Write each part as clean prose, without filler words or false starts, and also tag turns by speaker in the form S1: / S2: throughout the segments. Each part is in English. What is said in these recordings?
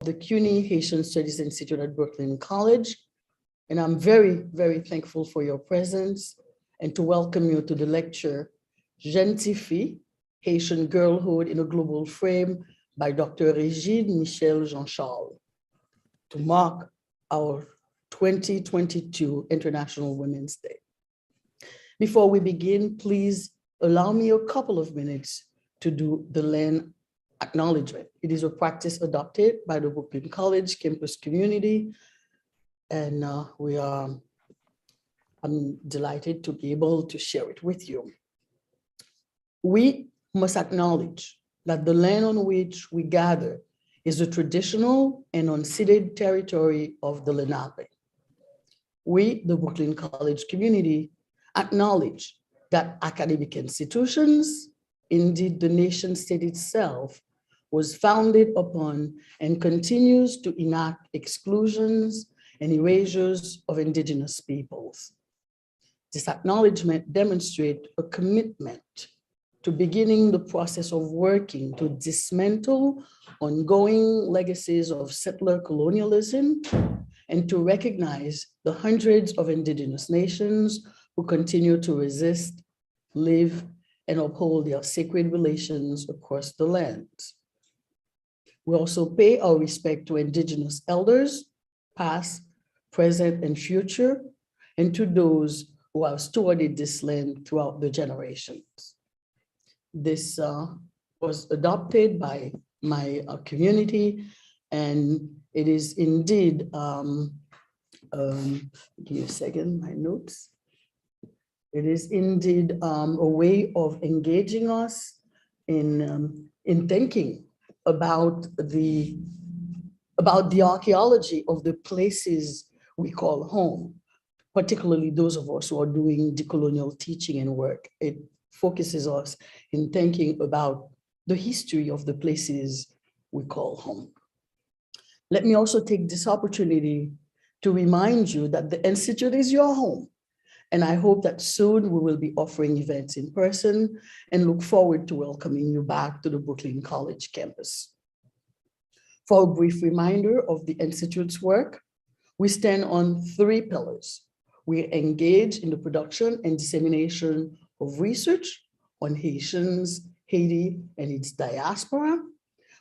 S1: the CUNY Haitian Studies Institute at Brooklyn College. And I'm very, very thankful for your presence and to welcome you to the lecture, Jeune Fille, Haitian Girlhood in a Global Frame by Dr. Régine Michelle Jean-Charles, to mark our 2022 International Women's Day. Before we begin, please allow me a couple of minutes to do the land acknowledgement. It is a practice adopted by the Brooklyn College campus community, and I'm delighted to be able to share it with you. We must acknowledge that the land on which we gather is the traditional and unceded territory of the Lenape. We, the Brooklyn College community, acknowledge that academic institutions, indeed the nation state itself, was founded upon and continues to enact exclusions and erasures of indigenous peoples. This acknowledgement demonstrates a commitment to beginning the process of working to dismantle ongoing legacies of settler colonialism and to recognize the hundreds of indigenous nations who continue to resist, live, and uphold their sacred relations across the lands. We also pay our respect to indigenous elders, past, present, and future, and to those who have stewarded this land throughout the generations. This was adopted by my community, and it is indeed, give me a second, my notes. It is indeed a way of engaging us in thinking about the archaeology of the places we call home, particularly those of us who are doing decolonial teaching and work. It focuses us in thinking about the history of the places we call home. Let me also take this opportunity to remind you that the Institute is your home. And I hope that soon we will be offering events in person and look forward to welcoming you back to the Brooklyn College campus. For a brief reminder of the Institute's work, we stand on 3 pillars. We engage in the production and dissemination of research on Haitians, Haiti, and its diaspora.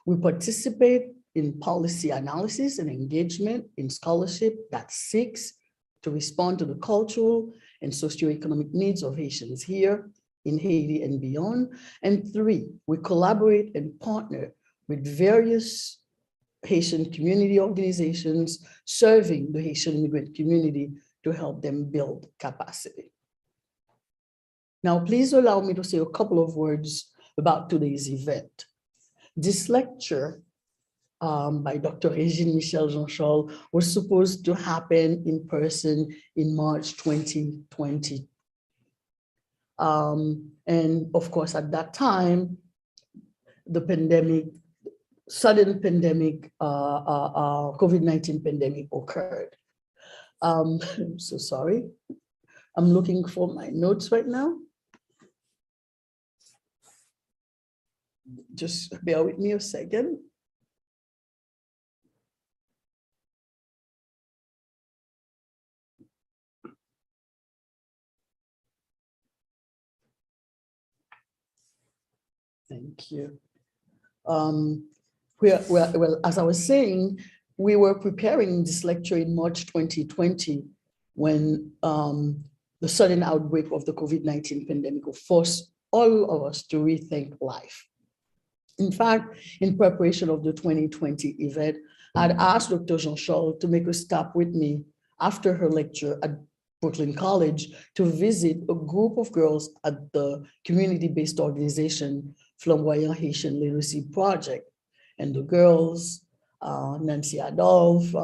S1: We participate in policy analysis and engagement in scholarship that seeks to respond to the cultural and socioeconomic needs of Haitians here in Haiti and beyond. And 3, we collaborate and partner with various Haitian community organizations serving the Haitian immigrant community to help them build capacity. Now, please allow me to say a couple of words about today's event. This lecture by Dr. Régine Michelle Jean-Charles was supposed to happen in person in March 2020. And of course, at that time, the pandemic, sudden pandemic, COVID-19 pandemic occurred. I'm so sorry. I'm looking for my notes right now. Just bear with me a second. Thank you. Well, as I was saying, we were preparing this lecture in March 2020 when the sudden outbreak of the COVID-19 pandemic forced all of us to rethink life. In fact, in preparation of the 2020 event, I'd asked Dr. Jean-Charles to make a stop with me after her lecture at Brooklyn College to visit a group of girls at the community-based organization Flamboyant Haitian Literacy Project. And the girls, Nancy Adolphe,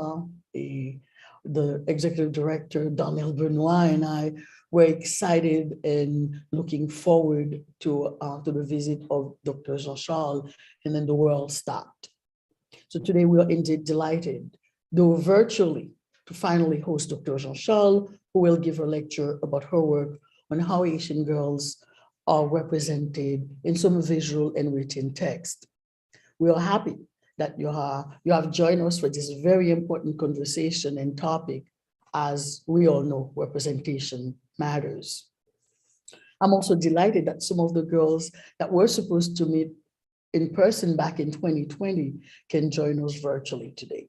S1: the executive director, Danielle Benoit, and I were excited and looking forward to the visit of Dr. Jean-Charles, and then the world stopped. So today we are indeed delighted, though virtually, to finally host Dr. Jean-Charles, who will give a lecture about her work on how Haitian girls are represented in some visual and written text. We are happy that you have joined us for this very important conversation and topic. As we all know, representation matters. I'm also delighted that some of the girls that were supposed to meet in person back in 2020 can join us virtually today.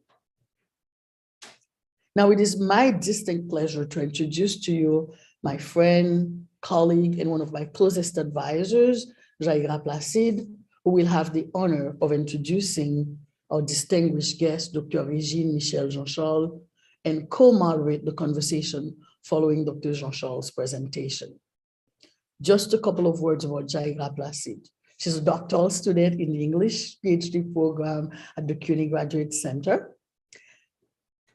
S1: Now, it is my distinct pleasure to introduce to you my friend, colleague, and one of my closest advisors, Jaira Placide, who will have the honor of introducing our distinguished guest, Dr. Régine Michelle Jean-Charles, and co-moderate the conversation following Dr. Jean-Charles' presentation. Just a couple of words about Jaira Placide. She's a doctoral student in the English Ph.D. program at the CUNY Graduate Center.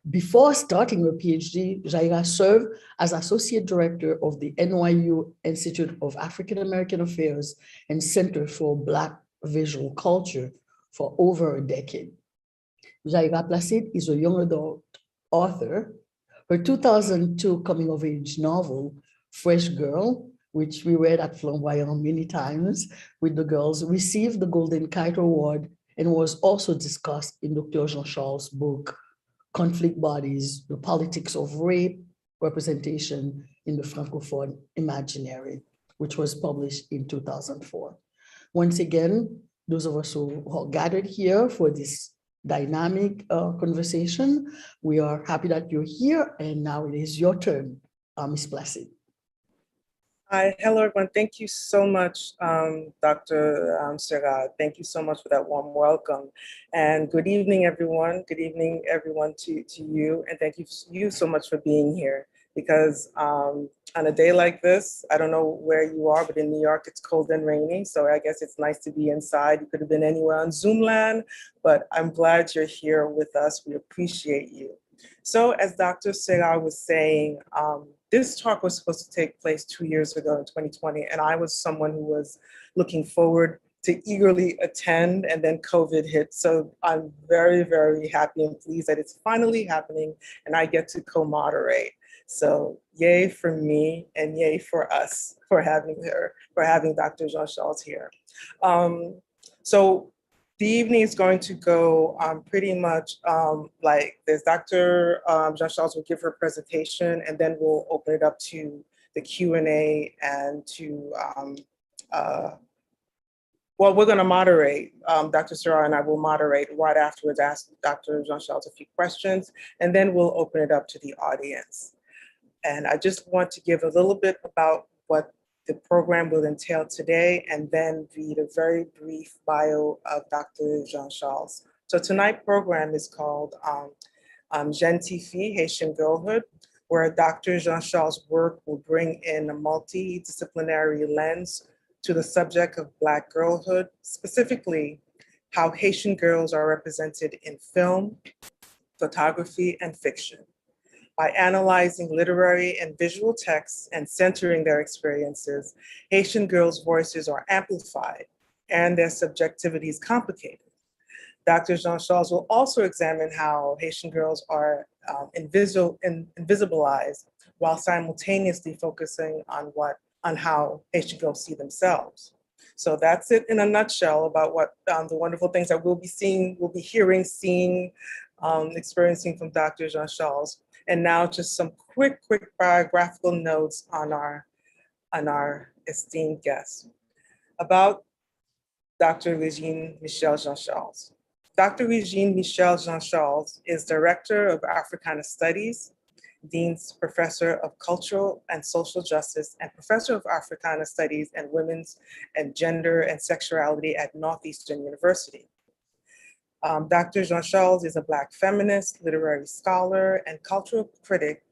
S1: Before starting her PhD, Jaira served as Associate Director of the NYU Institute of African American Affairs and Center for Black Visual Culture for over a decade. Jaira Placide is a young adult author. Her 2002 coming-of-age novel, Fresh Girl, which we read at Flamboyant many times with the girls, received the Golden Kite Award and was also discussed in Dr. Jean-Charles' book, Conflict Bodies, The Politics of Rape, Representation in the Francophone Imaginary, which was published in 2004. Once again, those of us who are gathered here for this dynamic conversation, we are happy that you're here, and now it is your turn, Ms. Placide.
S2: Hi, hello everyone. Thank you so much, Dr. Serra. Thank you so much for that warm welcome. And good evening, everyone. Good evening, everyone, to you. And thank you so much for being here. Because on a day like this, I don't know where you are, but in New York, it's cold and rainy. So I guess it's nice to be inside. You could have been anywhere on Zoom land, but I'm glad you're here with us. We appreciate you. So as Dr. Serra was saying, this talk was supposed to take place 2 years ago in 2020, and I was someone who was looking forward to eagerly attend, and then COVID hit. So I'm very, very happy and pleased that it's finally happening, and I get to co-moderate. So yay for me, and yay for us for having her, for having Dr. Jean-Charles here. So the evening is going to go pretty much like this. Dr. Jean-Charles will give her presentation, and then we'll open it up to the Q&A and to, well, we're going to moderate. Dr. Serra and I will moderate right afterwards, ask Dr. Jean-Charles a few questions, and then we'll open it up to the audience. And I just want to give a little bit about what the program will entail today, and then read a very brief bio of Dr. Jean-Charles. So tonight's program is called Haitian Girlhood, where Dr. Jean-Charles' work will bring in a multidisciplinary lens to the subject of Black girlhood, specifically how Haitian girls are represented in film, photography, and fiction. By analyzing literary and visual texts and centering their experiences, Haitian girls' voices are amplified and their subjectivities complicated. Dr. Jean-Charles will also examine how Haitian girls are invisibilized while simultaneously focusing on how Haitian girls see themselves. So that's it in a nutshell about what the wonderful things that we'll be hearing, seeing, experiencing from Dr. Jean-Charles. And now just some quick biographical notes on our esteemed guest. About Dr. Régine Michelle Jean-Charles. Dr. Régine Michelle Jean-Charles is Director of Africana Studies, Dean's Professor of Cultural and Social Justice, and Professor of Africana Studies and Women's and Gender and Sexuality at Northeastern University. Dr. Jean-Charles is a Black feminist, literary scholar, and cultural critic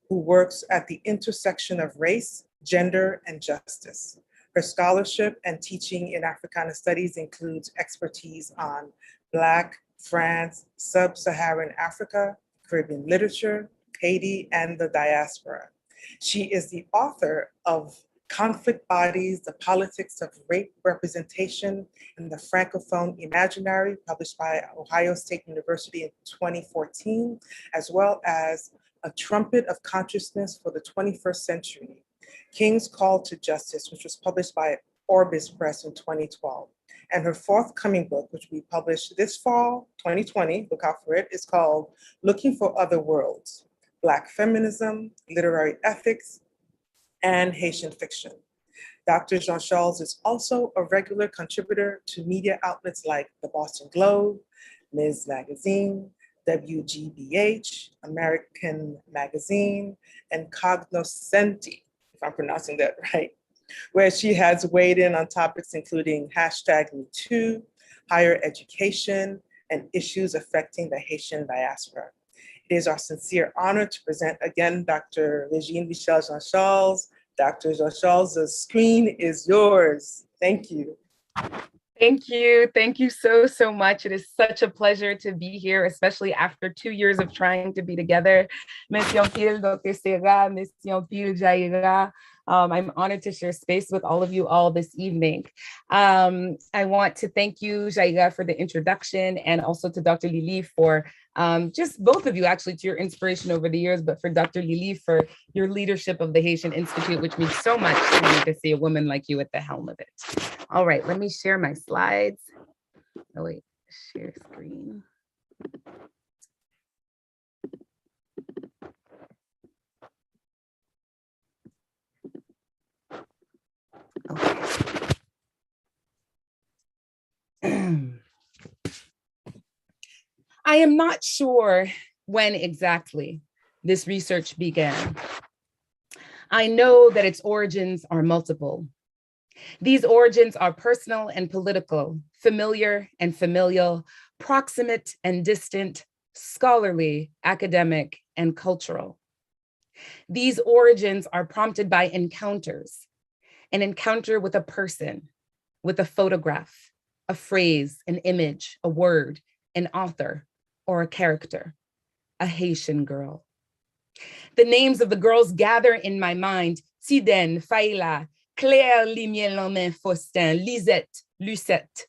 S2: who works at the intersection of race, gender, and justice. Her scholarship and teaching in Africana Studies includes expertise on Black, France, Sub-Saharan Africa, Caribbean literature, Haiti, and the diaspora. She is the author of Conflict Bodies, The Politics of Rape Representation in the Francophone Imaginary, published by Ohio State University in 2014, as well as A Trumpet of Consciousness for the 21st Century, King's Call to Justice, which was published by Orbis Press in 2012. And her forthcoming book, which we published this fall, 2020, look out for it, is called Looking for Other Worlds, Black Feminism, Literary Ethics, and Haitian Fiction. Dr. Jean-Charles is also a regular contributor to media outlets like the Boston Globe, Ms. Magazine, WGBH, American Magazine, and Cognoscenti, if I'm pronouncing that right, where she has weighed in on topics including #MeToo, higher education, and issues affecting the Haitian diaspora. It is our sincere honor to present again Dr. Régine Michelle Jean-Charles. Dr. Jean-Charles, the screen is yours. Thank you.
S3: Thank you. Thank you so, so much. It is such a pleasure to be here, especially after 2 years of trying to be together. Merci en pile, Dr. Serra. Merci en pile, Jaira. I'm honored to share space with all of you all this evening. I want to thank you, Jaira, for the introduction, and also to Dr. Lili for just both of you actually to your inspiration over the years, but for Dr. Lili for your leadership of the Haitian Institute, which means so much to me to see a woman like you at the helm of it. All right, let me share my slides. Oh wait, share screen. Okay. I am not sure when exactly this research began. I know that its origins are multiple. These origins are personal and political, familiar and familial, proximate and distant, scholarly, academic, and cultural. These origins are prompted by encounters, an encounter with a person, with a photograph, a phrase, an image, a word, an author, or a character, a Haitian girl. The names of the girls gather in my mind: Tiden, Faila, Claire, Limier-Lamin, Faustin, Lisette, Lucette.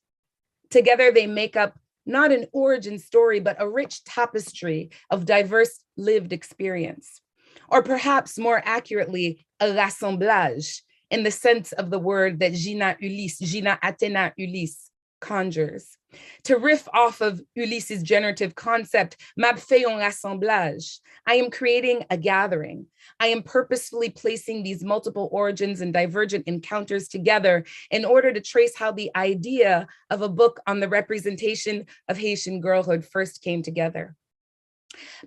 S3: Together they make up not an origin story, but a rich tapestry of diverse lived experience. Or perhaps more accurately, a rassemblage, in the sense of the word that Gina Athéna Ulysse conjures. To riff off of Ulysses' generative concept, m'a fait un rassemblage. I am creating a gathering. I am purposefully placing these multiple origins and divergent encounters together in order to trace how the idea of a book on the representation of Haitian girlhood first came together.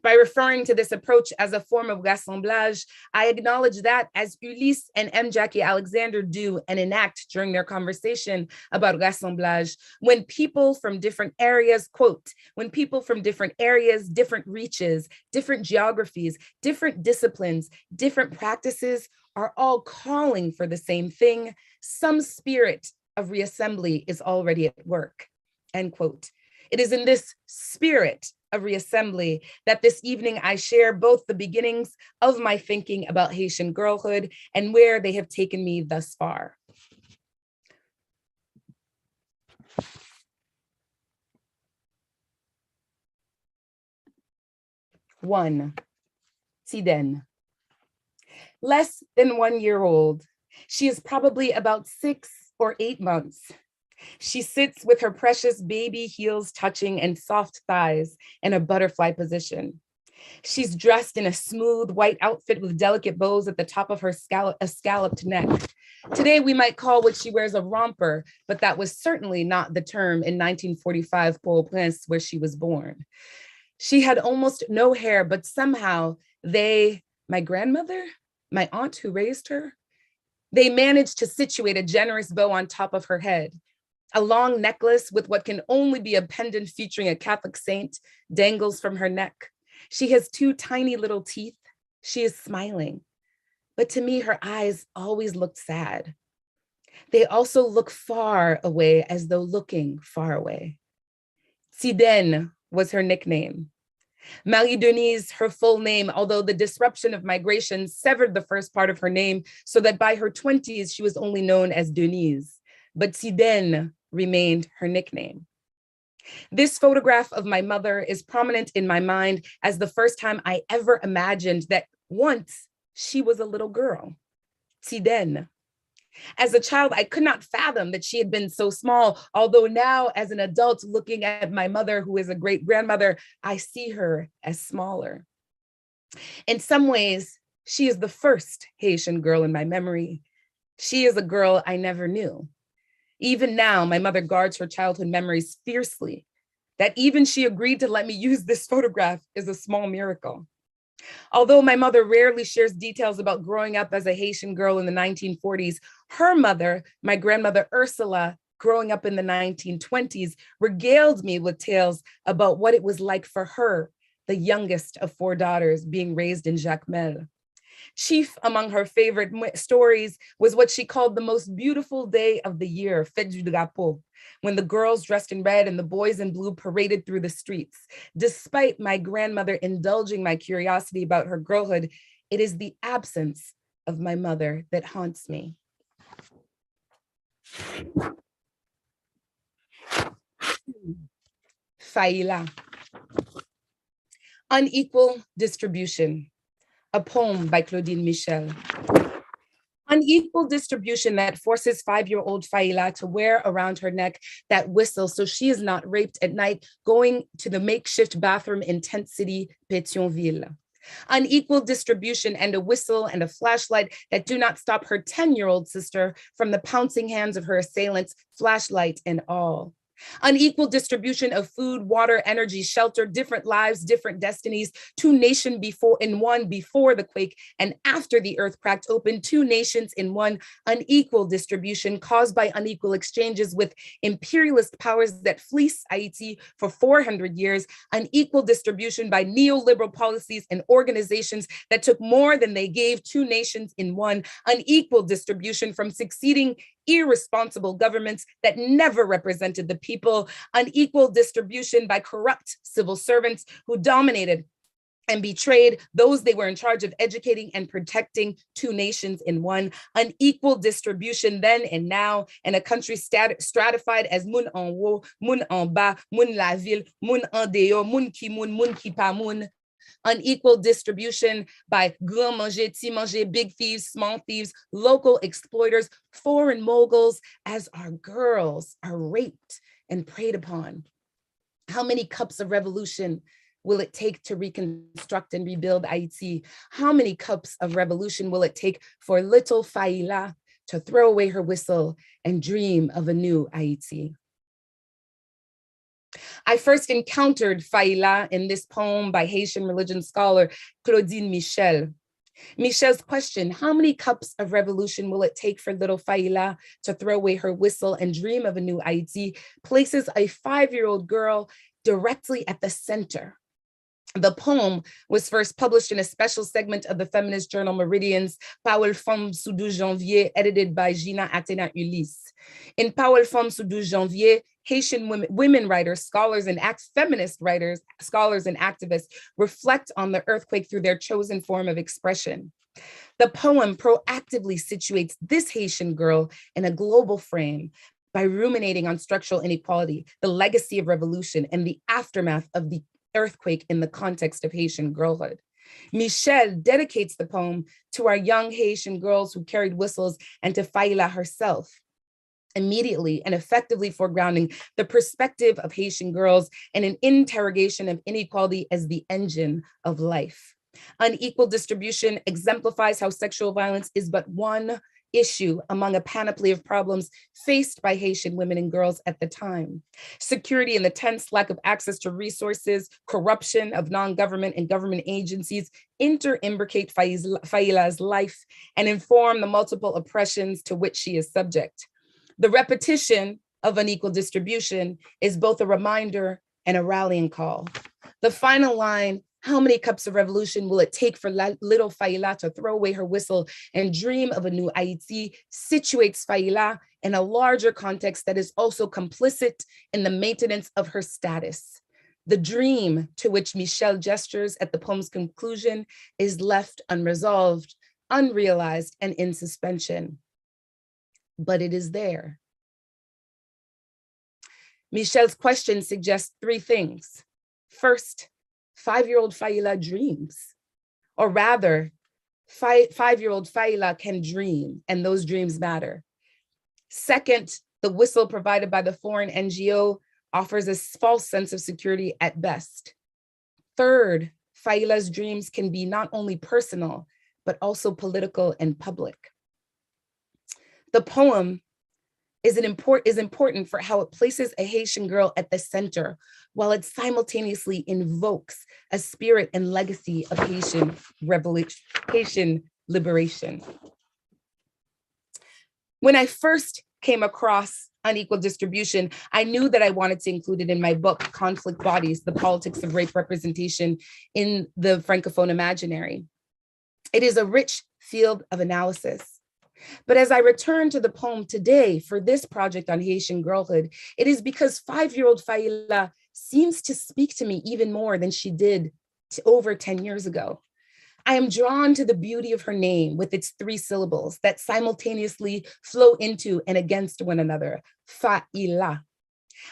S3: By referring to this approach as a form of rassemblage, I acknowledge that, as Ulysse and M. Jackie Alexander do and enact during their conversation about rassemblage, when people from different areas, quote, when people from different areas, different reaches, different geographies, different disciplines, different practices are all calling for the same thing, some spirit of reassembly is already at work, end quote. It is in this spirit of reassembly that this evening I share both the beginnings of my thinking about Haitian girlhood and where they have taken me thus far. One, Tiden. Less than 1 year old. She is probably about 6 or 8 months. She sits with her precious baby heels touching and soft thighs in a butterfly position. She's dressed in a smooth white outfit with delicate bows at the top of her scalloped neck. Today we might call what she wears a romper, but that was certainly not the term in 1945 Port-au-Prince, where she was born. She had almost no hair, but somehow they, my grandmother, my aunt who raised her, they managed to situate a generous bow on top of her head. A long necklace with what can only be a pendant featuring a Catholic saint dangles from her neck. She has 2 tiny little teeth. She is smiling, but to me, her eyes always looked sad. They also look far away, as though looking far away. Tiden was her nickname. Marie-Denise, her full name, although the disruption of migration severed the first part of her name so that by her 20s, she was only known as Denise, but Tiden remained her nickname. This photograph of my mother is prominent in my mind as the first time I ever imagined that once she was a little girl, Tiden. As a child, I could not fathom that she had been so small, although now as an adult looking at my mother, who is a great grandmother, I see her as smaller. In some ways, she is the first Haitian girl in my memory. She is a girl I never knew. Even now, my mother guards her childhood memories fiercely. That even she agreed to let me use this photograph is a small miracle. Although my mother rarely shares details about growing up as a Haitian girl in the 1940s, her mother, my grandmother Ursula, growing up in the 1920s, regaled me with tales about what it was like for her, the youngest of 4 daughters, being raised in Jacmel. Chief among her favorite stories was what she called the most beautiful day of the year, Fête du Drapeau, when the girls dressed in red and the boys in blue paraded through the streets. Despite my grandmother indulging my curiosity about her girlhood, it is the absence of my mother that haunts me. Faila. Unequal distribution. A poem by Régine Michelle. Unequal distribution that forces 5-year-old Faila to wear around her neck that whistle so she is not raped at night going to the makeshift bathroom in tent city, Pétionville. Unequal distribution and a whistle and a flashlight that do not stop her 10-year-old sister from the pouncing hands of her assailants, flashlight and all. Unequal distribution of food, water, energy, shelter, different lives, different destinies, 2 nations in one before the quake and after the earth cracked open, 2 nations in one. Unequal distribution caused by unequal exchanges with imperialist powers that fleece Haiti for 400 years. Unequal distribution by neoliberal policies and organizations that took more than they gave, 2 nations in one. Unequal distribution from succeeding irresponsible governments that never represented the people. Unequal distribution by corrupt civil servants who dominated and betrayed those they were in charge of educating and protecting, 2 nations in one. Unequal distribution then and now in a country stratified as moun en haut, moun en bas, moun la ville, moun en dehors, moun ki pa moun. Unequal distribution by grand manger, petit manger, big thieves, small thieves, local exploiters, foreign moguls, as our girls are raped and preyed upon. How many cups of revolution will it take to reconstruct and rebuild Haiti? How many cups of revolution will it take for little Faila to throw away her whistle and dream of a new Haiti? I first encountered Faila in this poem by Haitian religion scholar Régine Michelle. Michelle's question, how many cups of revolution will it take for little Faila to throw away her whistle and dream of a new Haiti, places a 5-year-old girl directly at the center. The poem was first published in a special segment of the feminist journal Meridian's Powell Femme sous 12 Janvier, edited by Gina Athéna Ulysse. In Powell Femme sous 12 Janvier, Haitian women writers, scholars, and feminist writers, scholars, and activists reflect on the earthquake through their chosen form of expression. The poem proactively situates this Haitian girl in a global frame by ruminating on structural inequality, the legacy of revolution, and the aftermath of the earthquake in the context of Haitian girlhood. Michelle dedicates the poem to our young Haitian girls who carried whistles and to Faila herself, immediately and effectively foregrounding the perspective of Haitian girls and an interrogation of inequality as the engine of life. Unequal distribution exemplifies how sexual violence is but one issue among a panoply of problems faced by Haitian women and girls at the time. Security and the tense lack of access to resources, corruption of non-government and government agencies imbricate Faila's life and inform the multiple oppressions to which she is subject. The repetition of unequal distribution is both a reminder and a rallying call. The final line, how many cups of revolution will it take for little Faila to throw away her whistle and dream of a new Haiti, situates Faila in a larger context that is also complicit in the maintenance of her status. The dream to which Michelle gestures at the poem's conclusion is left unresolved, unrealized, and in suspension. But it is there. Michelle's question suggests 3 things. First, 5-year-old Faila dreams, or rather, Five-year-old Faila can dream, and those dreams matter. Second, the whistle provided by the foreign NGO offers a false sense of security at best. Third, Faila's dreams can be not only personal, but also political and public. The poem is important for how it places a Haitian girl at the center, while it simultaneously invokes a spirit and legacy of Haitian liberation. When I first came across unequal distribution, I knew that I wanted to include it in my book, Conflict Bodies, The Politics of Rape Representation in the Francophone Imaginary. It is a rich field of analysis. But as I return to the poem today for this project on Haitian girlhood, it is because five-year-old Faila seems to speak to me even more than she did over 10 years ago. I am drawn to the beauty of her name with its 3 syllables that simultaneously flow into and against one another, Faila.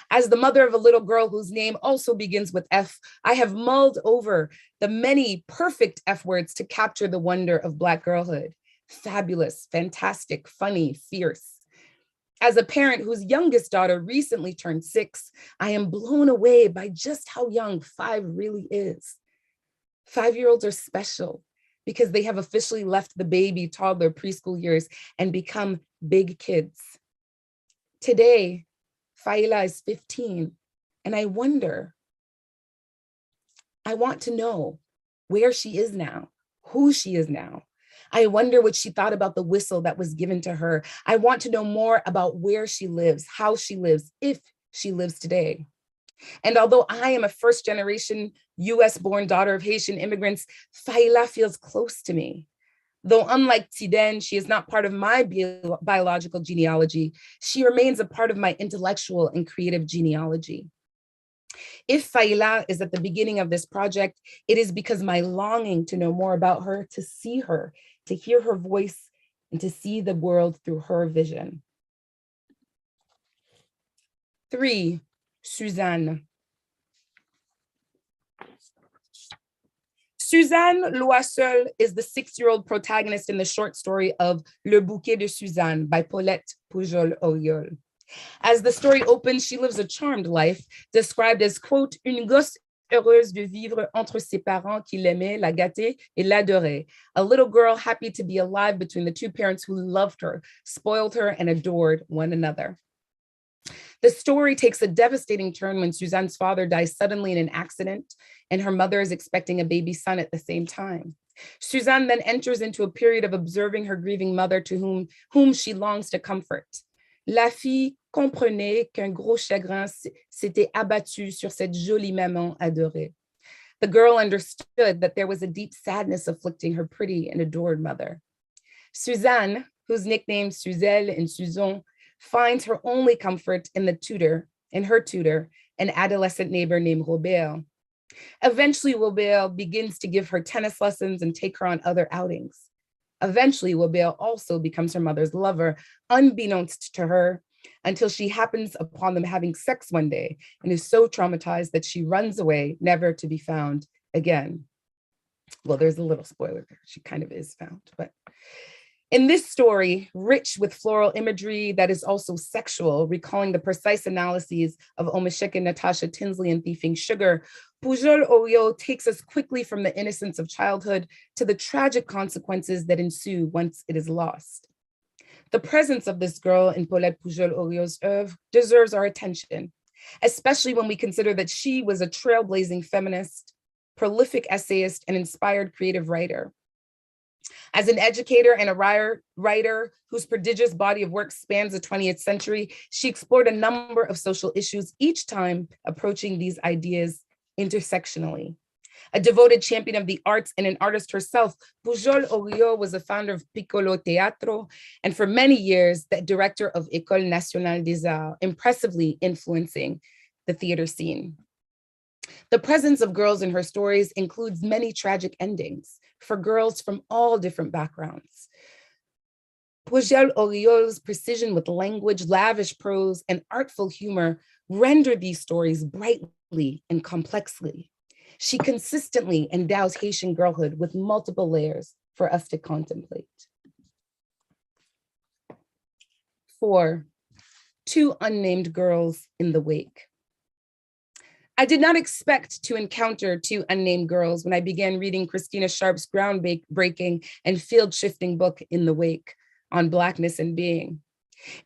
S3: As the mother of a little girl whose name also begins with F, I have mulled over the many perfect F words to capture the wonder of Black girlhood. Fabulous, fantastic, funny, fierce. As a parent whose youngest daughter recently turned 6, I am blown away by just how young 5 really is. 5-year-olds are special because they have officially left the baby, toddler, preschool years and become big kids. Today, Faila is 15, and I want to know where she is now, who she is now. I wonder what she thought about the whistle that was given to her. I want to know more about where she lives, how she lives, if she lives today. And although I am a first-generation US-born daughter of Haitian immigrants, Faila feels close to me. Though unlike Tiden, she is not part of my biological genealogy, she remains a part of my intellectual and creative genealogy. If Faila is at the beginning of this project, it is because my longing to know more about her, to see her, to hear her voice, and to see the world through her vision. 3, Suzanne. Suzanne Loisseul is the 6-year-old protagonist in the short story of Le Bouquet de Suzanne by Paulette Pujol-Oriol. As the story opens, she lives a charmed life, described as, quote, une gosse heureuse de vivre entre ses parents qui l'aimaient, la gâtaient et l'adoraient. A little girl happy to be alive between the 2 parents who loved her, spoiled her, and adored one another. The story takes a devastating turn when Suzanne's father dies suddenly in an accident, and her mother is expecting a baby son at the same time. Suzanne then enters into a period of observing her grieving mother to whom she longs to comfort. La fille comprenait qu'un gros chagrin s'était abattu sur cette jolie maman adorée. The girl understood that there was a deep sadness afflicting her pretty and adored mother. Suzanne, whose nicknames Suzelle and Suzon, finds her only comfort in her tutor, an adolescent neighbor named Robert. Eventually, Robert begins to give her tennis lessons and take her on other outings. Eventually, Robert also becomes her mother's lover, unbeknownst to her, until she happens upon them having sex one day and is so traumatized that she runs away, never to be found again. Well, there's a little spoiler there. She kind of is found, but in this story, rich with floral imagery that is also sexual, recalling the precise analyses of Omeshek and Natasha Tinsley in Thieving Sugar, Pujol-Oriol takes us quickly from the innocence of childhood to the tragic consequences that ensue once it is lost. The presence of this girl in Paulette Pujol-Oriol's oeuvre deserves our attention, especially when we consider that she was a trailblazing feminist, prolific essayist, and inspired creative writer. As an educator and a writer whose prodigious body of work spans the 20th century, she explored a number of social issues, each time approaching these ideas intersectionally. A devoted champion of the arts and an artist herself, Pujol-Oriol was the founder of Piccolo Teatro, and for many years, the director of École Nationale des Arts, impressively influencing the theater scene. The presence of girls in her stories includes many tragic endings for girls from all different backgrounds. Pujol-Oriol's precision with language, lavish prose, and artful humor render these stories brightly and complexly. She consistently endows Haitian girlhood with multiple layers, for us to contemplate. 4, 2 unnamed girls in the wake. I did not expect to encounter 2 unnamed girls when I began reading Christina Sharp's groundbreaking and field-shifting book, In the Wake, on Blackness and Being.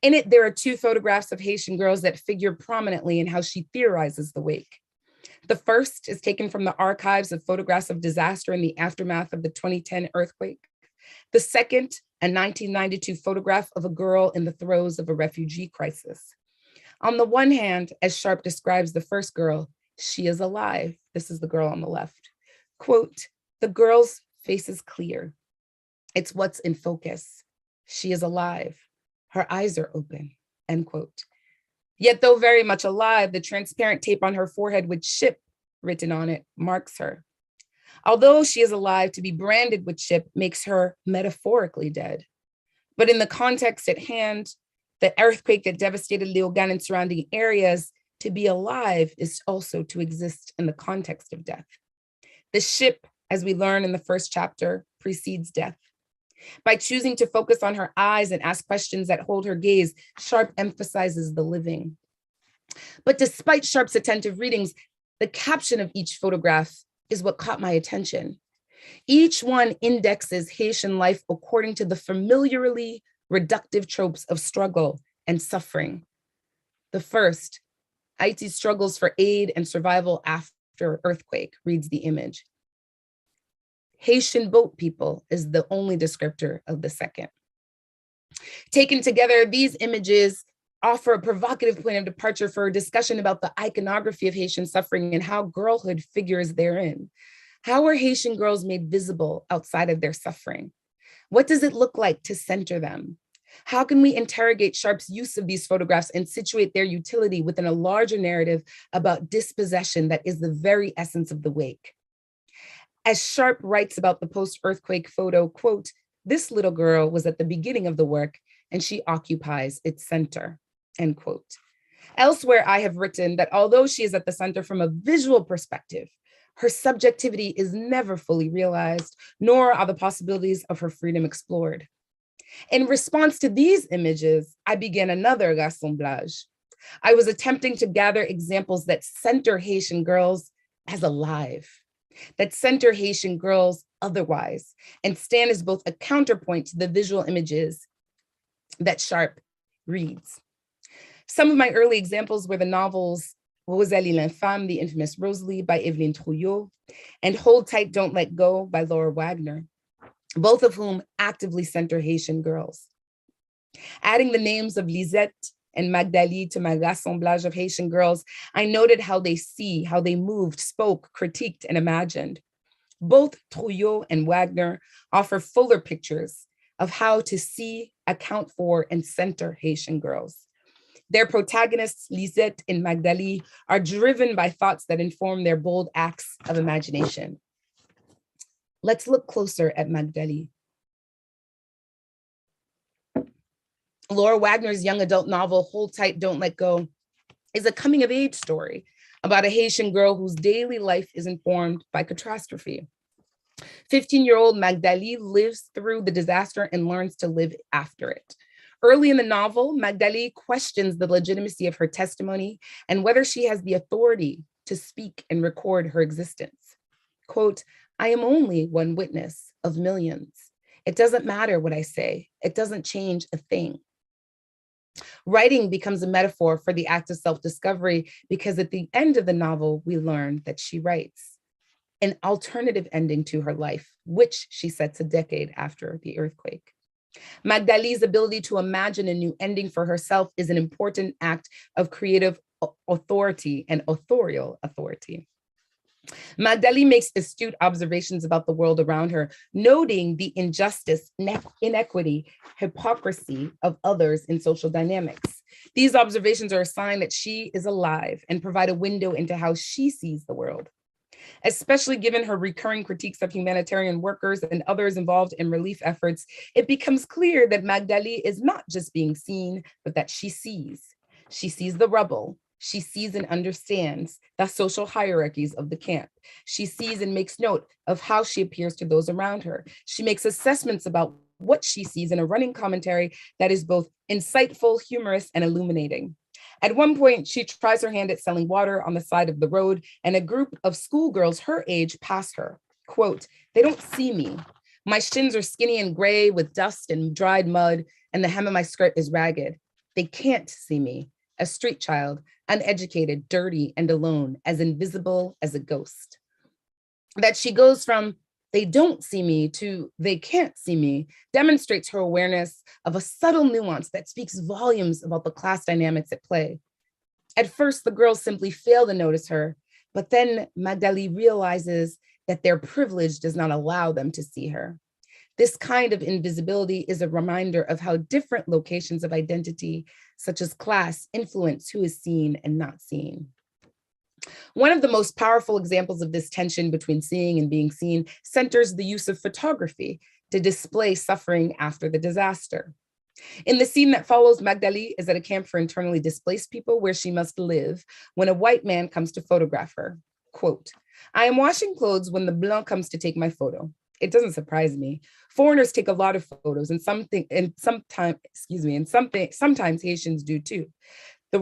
S3: In it, there are 2 photographs of Haitian girls that figure prominently in how she theorizes the wake. The first is taken from the archives of photographs of disaster in the aftermath of the 2010 earthquake. The second, a 1992 photograph of a girl in the throes of a refugee crisis. On the one hand, as Sharp describes the first girl, she is alive. This is the girl on the left. Quote, the girl's face is clear. It's what's in focus. She is alive. Her eyes are open, end quote. Yet though very much alive, the transparent tape on her forehead with SHIP written on it marks her. Although she is alive, to be branded with SHIP makes her metaphorically dead. But in the context at hand, the earthquake that devastated Léogâne and surrounding areas, to be alive is also to exist in the context of death. The SHIP, as we learn in the first chapter, precedes death. By choosing to focus on her eyes and ask questions that hold her gaze, Sharp emphasizes the living. But despite Sharp's attentive readings, the caption of each photograph is what caught my attention. Each one indexes Haitian life according to the familiarly reductive tropes of struggle and suffering. The first, Haiti's struggles for aid and survival after earthquake, reads the image. Haitian boat people is the only descriptor of the second. Taken together, these images offer a provocative point of departure for a discussion about the iconography of Haitian suffering and how girlhood figures therein. How are Haitian girls made visible outside of their suffering? What does it look like to center them? How can we interrogate Sharp's use of these photographs and situate their utility within a larger narrative about dispossession that is the very essence of the wake? As Sharp writes about the post-earthquake photo, quote, this little girl was at the beginning of the work and she occupies its center, end quote. Elsewhere, I have written that although she is at the center from a visual perspective, her subjectivity is never fully realized, nor are the possibilities of her freedom explored. In response to these images, I began another rassemblage. I was attempting to gather examples that center Haitian girls as alive, that center Haitian girls otherwise, and stand as both a counterpoint to the visual images that Sharp reads. Some of my early examples were the novels Rosalie l'Infâme, The Infamous Rosalie by Evelyne Trouillot, and Hold Tight, Don't Let Go by Laura Wagner, both of whom actively center Haitian girls. Adding the names of Lisette and Magdali to my rassemblage of Haitian girls, I noted how they see, how they moved, spoke, critiqued, and imagined. Both Trouillot and Wagner offer fuller pictures of how to see, account for, and center Haitian girls. Their protagonists, Lisette and Magdali, are driven by thoughts that inform their bold acts of imagination. Let's look closer at Magdali. Laura Wagner's young adult novel, Hold Tight, Don't Let Go, is a coming of age story about a Haitian girl whose daily life is informed by catastrophe. 15-year-old Magdali lives through the disaster and learns to live after it. Early in the novel, Magdali questions the legitimacy of her testimony and whether she has the authority to speak and record her existence. Quote, I am only one witness of millions. It doesn't matter what I say. It doesn't change a thing. Writing becomes a metaphor for the act of self-discovery because at the end of the novel, we learn that she writes an alternative ending to her life, which she sets a decade after the earthquake. Magdali's ability to imagine a new ending for herself is an important act of creative authority and authorial authority. Magdali makes astute observations about the world around her, noting the injustice, inequity, hypocrisy of others in social dynamics. These observations are a sign that she is alive and provide a window into how she sees the world. Especially given her recurring critiques of humanitarian workers and others involved in relief efforts, it becomes clear that Magdali is not just being seen, but that she sees. She sees the rubble. She sees and understands the social hierarchies of the camp. She sees and makes note of how she appears to those around her. She makes assessments about what she sees in a running commentary that is both insightful, humorous, and illuminating. At one point, she tries her hand at selling water on the side of the road, and a group of schoolgirls her age pass her. Quote, "They don't see me. My shins are skinny and gray with dust and dried mud, and the hem of my skirt is ragged. They can't see me, a street child, uneducated, dirty, and alone, as invisible as a ghost." That she goes from "they don't see me" to "they can't see me" demonstrates her awareness of a subtle nuance that speaks volumes about the class dynamics at play. At first, the girls simply fail to notice her, but then Magdali realizes that their privilege does not allow them to see her. This kind of invisibility is a reminder of how different locations of identity, such as class, influence who is seen and not seen. One of the most powerful examples of this tension between seeing and being seen centers the use of photography to display suffering after the disaster. In the scene that follows, Magdali is at a camp for internally displaced people where she must live when a white man comes to photograph her. Quote, "I am washing clothes when the blanc comes to take my photo. It doesn't surprise me. Foreigners take a lot of photos and sometimes Haitians do too.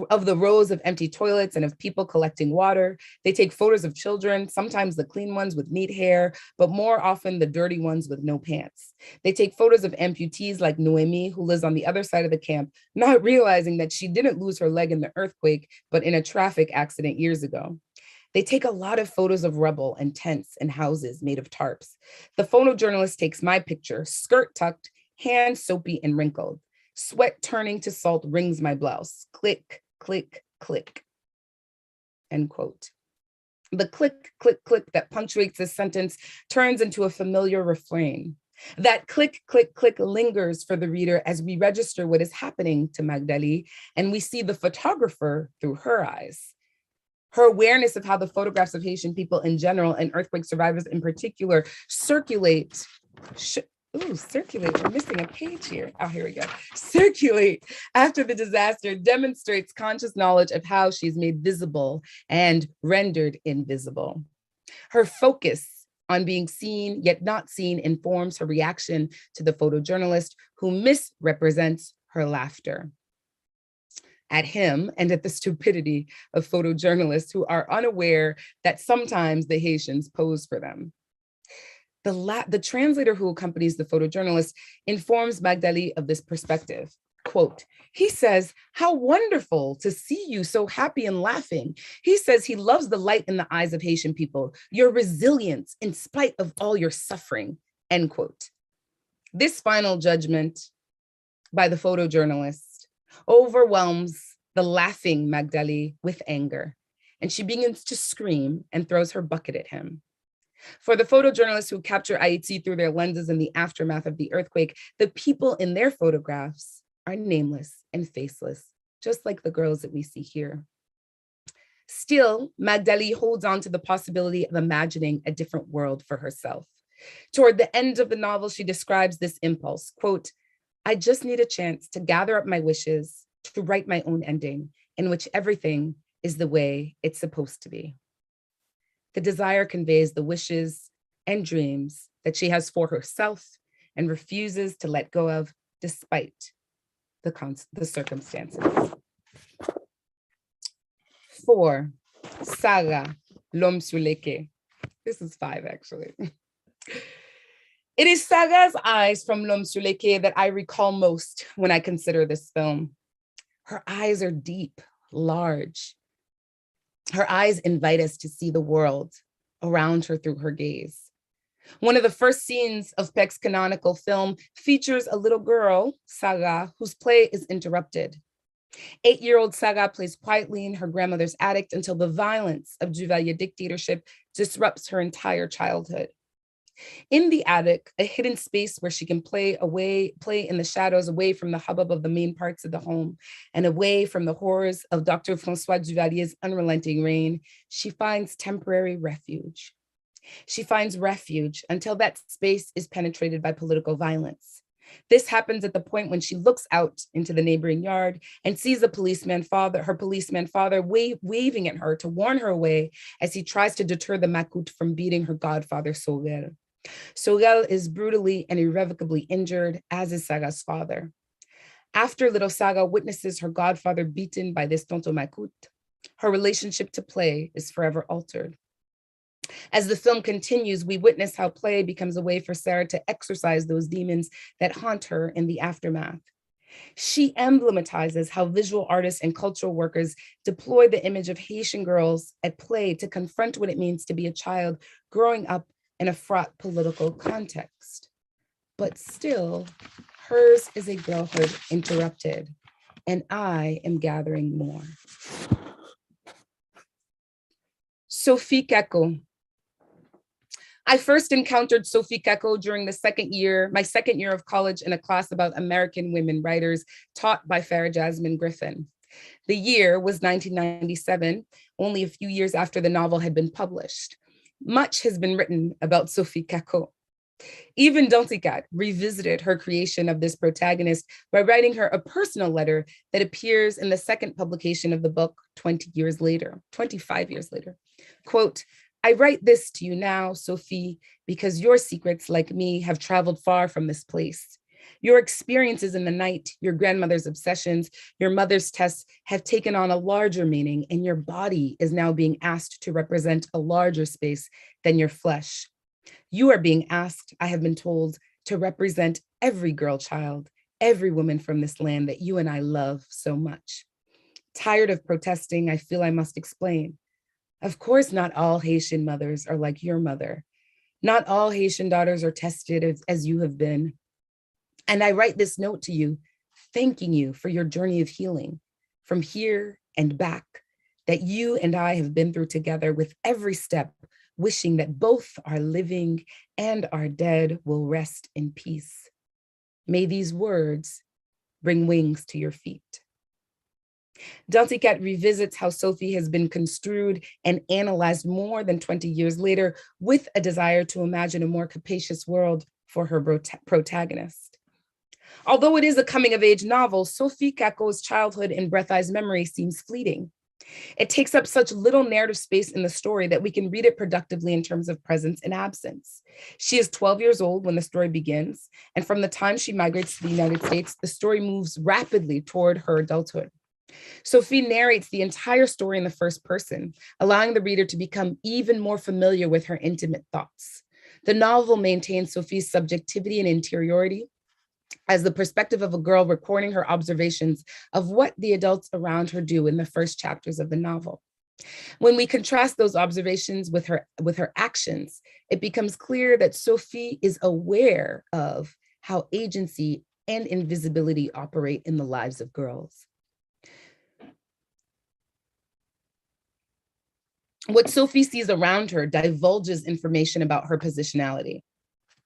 S3: Of the rows of empty toilets and of people collecting water. They take photos of children, sometimes the clean ones with neat hair, but more often the dirty ones with no pants. They take photos of amputees like Noemi, who lives on the other side of the camp, not realizing that she didn't lose her leg in the earthquake, but in a traffic accident years ago. They take a lot of photos of rubble and tents and houses made of tarps. The photojournalist takes my picture, skirt tucked, hands soapy and wrinkled. Sweat turning to salt rings my blouse. Click, click, click." End quote. The click, click, click that punctuates this sentence turns into a familiar refrain. That click, click, click lingers for the reader as we register what is happening to Magdali, and we see the photographer through her eyes. Her awareness of how the photographs of Haitian people in general and earthquake survivors in particular circulate. We're missing a page here. Oh, here we go. Circulate after the disaster demonstrates conscious knowledge of how she's made visible and rendered invisible. Her focus on being seen yet not seen informs her reaction to the photojournalist who misrepresents her laughter at him and at the stupidity of photojournalists who are unaware that sometimes the Haitians pose for them. The translator who accompanies the photojournalist informs Magdali of this perspective. Quote, "He says, 'How wonderful to see you so happy and laughing.' He says he loves the light in the eyes of Haitian people, your resilience in spite of all your suffering." End quote. This final judgment by the photojournalist overwhelms the laughing Magdali with anger, and she begins to scream and throws her bucket at him. For the photojournalists who capture Haiti through their lenses in the aftermath of the earthquake, the people in their photographs are nameless and faceless, just like the girls that we see here. Still, Magdali holds on to the possibility of imagining a different world for herself. Toward the end of the novel, she describes this impulse, quote, "I just need a chance to gather up my wishes, to write my own ending, in which everything is the way it's supposed to be." The desire conveys the wishes and dreams that she has for herself and refuses to let go of despite the circumstances. 4, Saga, L'homme sur les quais. This is 5, actually. It is Saga's eyes from L'homme sur les quais that I recall most when I consider this film. Her eyes are deep, large. Her eyes invite us to see the world around her through her gaze. One of the first scenes of Peck's canonical film features a little girl, Saga, whose play is interrupted. 8-year-old Saga plays quietly in her grandmother's attic until the violence of Duvalier dictatorship disrupts her entire childhood. In the attic, a hidden space where she can play in the shadows, away from the hubbub of the main parts of the home and away from the horrors of Dr. François Duvalier's unrelenting reign, she finds temporary refuge. She finds refuge until that space is penetrated by political violence. This happens at the point when she looks out into the neighboring yard and sees her policeman father waving at her to warn her away as he tries to deter the Makut from beating her godfather, Sogel. Sogel is brutally and irrevocably injured, as is Saga's father. After little Saga witnesses her godfather beaten by this Tonto Makut, her relationship to play is forever altered. As the film continues, we witness how play becomes a way for Sarah to exorcise those demons that haunt her in the aftermath. She emblematizes how visual artists and cultural workers deploy the image of Haitian girls at play to confront what it means to be a child growing up in a fraught political context. But still, hers is a girlhood interrupted, and I am gathering more. Sophie Keko. I first encountered Sophie Keko during my second year of college in a class about American women writers taught by Farah Jasmine Griffin. The year was 1997, only a few years after the novel had been published. Much has been written about Sophie Keko. Even Danticat revisited her creation of this protagonist by writing her a personal letter that appears in the second publication of the book 25 years later. Quote, I write this to you now, Sophie, because your secrets, like me, have traveled far from this place. Your experiences in the night, your grandmother's obsessions, your mother's tests have taken on a larger meaning, and your body is now being asked to represent a larger space than your flesh. You are being asked, I have been told, to represent every girl child, every woman from this land that you and I love so much. Tired of protesting, I feel I must explain. Of course, not all Haitian mothers are like your mother. Not all Haitian daughters are tested as you have been. And I write this note to you, thanking you for your journey of healing from here and back that you and I have been through together, with every step, wishing that both our living and our dead will rest in peace. May these words bring wings to your feet. Danticat revisits how Sophie has been construed and analyzed more than 20 years later, with a desire to imagine a more capacious world for her protagonist. Although it is a coming-of-age novel, Sophie Kako's childhood in Breath Eye's memory seems fleeting. It takes up such little narrative space in the story that we can read it productively in terms of presence and absence. She is 12 years old when the story begins, and from the time she migrates to the United States, the story moves rapidly toward her adulthood. Sophie narrates the entire story in the first person, allowing the reader to become even more familiar with her intimate thoughts. The novel maintains Sophie's subjectivity and interiority as the perspective of a girl recording her observations of what the adults around her do in the first chapters of the novel. When we contrast those observations with her actions, it becomes clear that Sophie is aware of how agency and invisibility operate in the lives of girls. What Sophie sees around her divulges information about her positionality.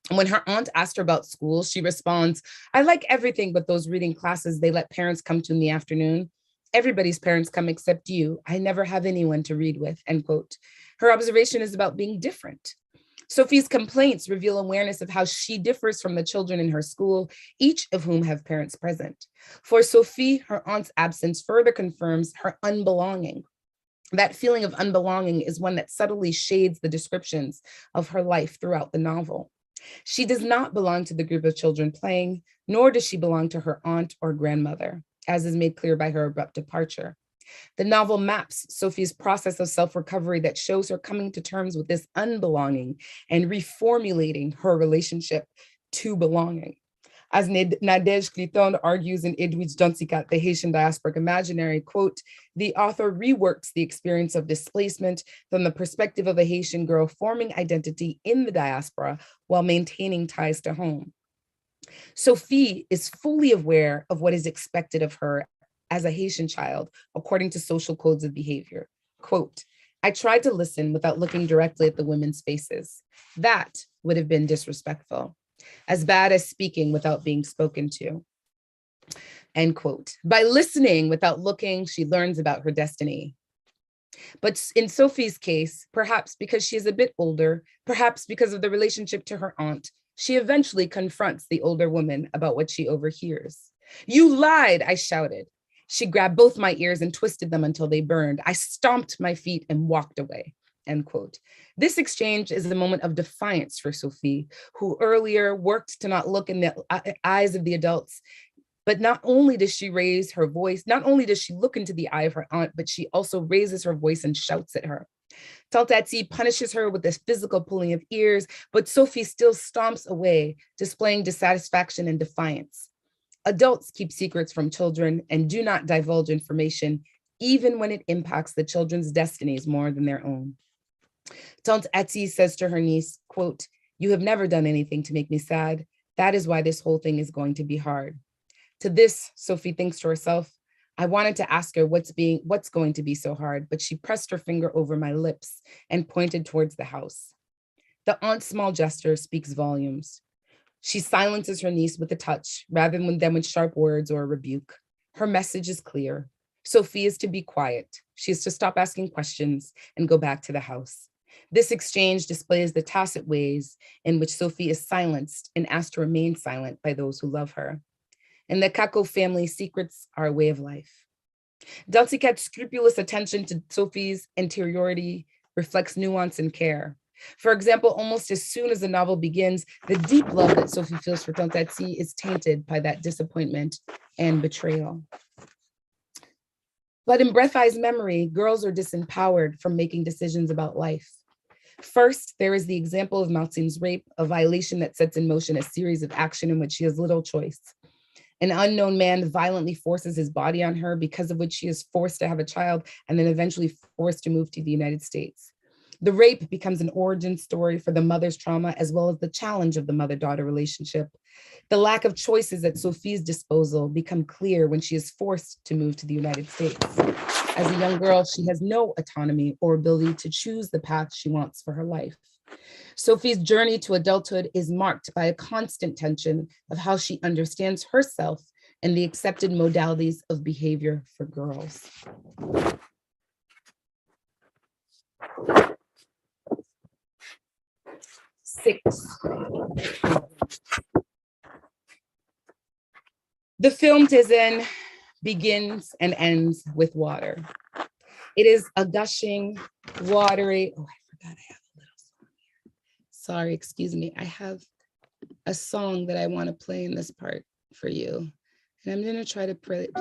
S3: When her aunt asked her about school, she responds, I like everything but those reading classes they let parents come to in the afternoon. Everybody's parents come except you. I never have anyone to read with, end quote. Her observation is about being different. Sophie's complaints reveal awareness of how she differs from the children in her school, each of whom have parents present. For Sophie, her aunt's absence further confirms her unbelonging. That feeling of unbelonging is one that subtly shades the descriptions of her life throughout the novel. She does not belong to the group of children playing, nor does she belong to her aunt or grandmother, as is made clear by her abrupt departure. The novel maps Sophie's process of self-recovery that shows her coming to terms with this unbelonging and reformulating her relationship to belonging. As Nadège Cliton argues in Edwidge Danticat, The Haitian Diasporic Imaginary, quote, the author reworks the experience of displacement from the perspective of a Haitian girl forming identity in the diaspora while maintaining ties to home. Sophie is fully aware of what is expected of her as a Haitian child, according to social codes of behavior. Quote, I tried to listen without looking directly at the women's faces. That would have been disrespectful. As bad as speaking without being spoken to, end quote. By listening without looking, she learns about her destiny. But in Sophie's case, perhaps because she is a bit older, perhaps because of the relationship to her aunt, She eventually confronts the older woman about what she overhears. "You lied," I shouted. She grabbed both my ears and twisted them until they burned. I stomped my feet and walked away, end quote. This exchange is a moment of defiance for Sophie, who earlier worked to not look in the eyes of the adults. But not only does she raise her voice, not only does she look into the eye of her aunt, but she also raises her voice and shouts at her. Tante punishes her with this physical pulling of ears, but Sophie still stomps away, displaying dissatisfaction and defiance. Adults keep secrets from children and do not divulge information, even when it impacts the children's destinies more than their own. Tante Ati says to her niece, quote, "You have never done anything to make me sad. That is why this whole thing is going to be hard." To this, Sophie thinks to herself, I wanted to ask her what's going to be so hard, but she pressed her finger over my lips and pointed towards the house. The aunt's small gesture speaks volumes. She silences her niece with a touch rather than with sharp words or a rebuke. Her message is clear. Sophie is to be quiet. She is to stop asking questions and go back to the house. This exchange displays the tacit ways in which Sophie is silenced and asked to remain silent by those who love her. In the Kako family, secrets are a way of life. Delticat's scrupulous attention to Sophie's interiority reflects nuance and care. For example, almost as soon as the novel begins, the deep love that Sophie feels for Tante is tainted by that disappointment and betrayal. But in Breath Eye's memory, girls are disempowered from making decisions about life. First, there is the example of Maltzine's rape, a violation that sets in motion a series of action in which she has little choice. An unknown man violently forces his body on her, because of which she is forced to have a child and then eventually forced to move to the United States. The rape becomes an origin story for the mother's trauma, as well as the challenge of the mother-daughter relationship. The lack of choices at Sophie's disposal become clear when she is forced to move to the United States. As a young girl, she has no autonomy or ability to choose the path she wants for her life. Sophie's journey to adulthood is marked by a constant tension of how she understands herself and the accepted modalities of behavior for girls. Six. The film Tizen begins and ends with water. It is a gushing, watery, oh, I forgot I have a little song here. Sorry, excuse me. I have a song that I want to play in this part for you. And I'm gonna try to play it.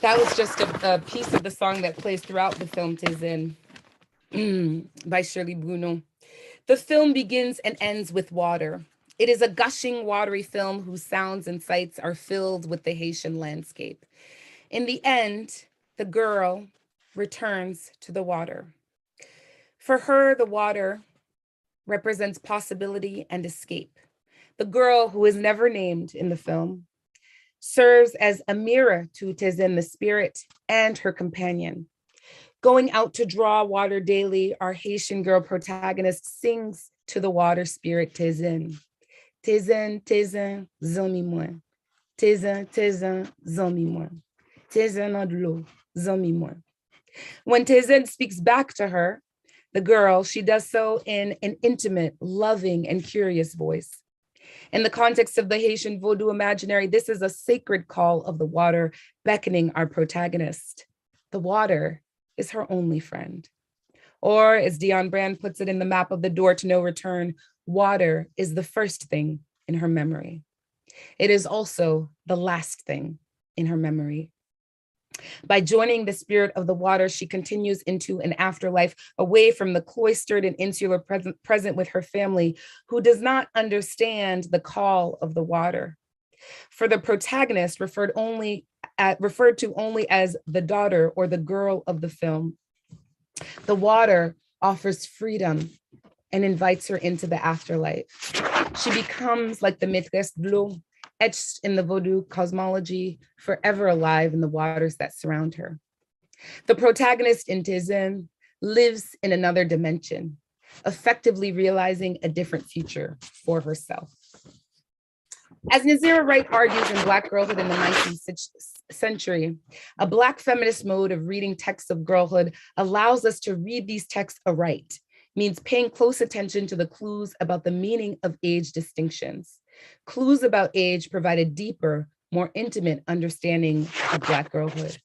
S3: That was just a piece of the song that plays throughout the film Tizen by Shirley Bruno. The film begins and ends with water. It is a gushing, watery film whose sounds and sights are filled with the Haitian landscape. In the end, the girl returns to the water. For her, the water represents possibility and escape. The girl, who is never named in the film, serves as a mirror to Tizen, the spirit, and her companion. Going out to draw water daily, our Haitian girl protagonist sings to the water spirit Tizen. Tizen, Tizen, zami moi. Tizen, Tizen, zami moi. Tizen an de l'eau, zami moi. When Tizen speaks back to her, the girl, she does so in an intimate, loving, and curious voice. In the context of the Haitian Vodou imaginary, this is a sacred call of the water beckoning our protagonist. The water is her only friend. Or as Dion Brand puts it in the map of the door to no return, water is the first thing in her memory. It is also the last thing in her memory. By joining the spirit of the water, she continues into an afterlife away from the cloistered and insular present with her family, who does not understand the call of the water. For the protagonist, referred to only as the daughter or the girl of the film, the water offers freedom and invites her into the afterlife. She becomes like the maîtresse de l'eau, etched in the Vodou cosmology, forever alive in the waters that surround her. The protagonist in Tizin lives in another dimension, effectively realizing a different future for herself. As Nazira Wright argues in Black Girlhood in the 19th century, a Black feminist mode of reading texts of girlhood allows us to read these texts aright, means paying close attention to the clues about the meaning of age distinctions. Clues about age provide a deeper, more intimate understanding of Black girlhood.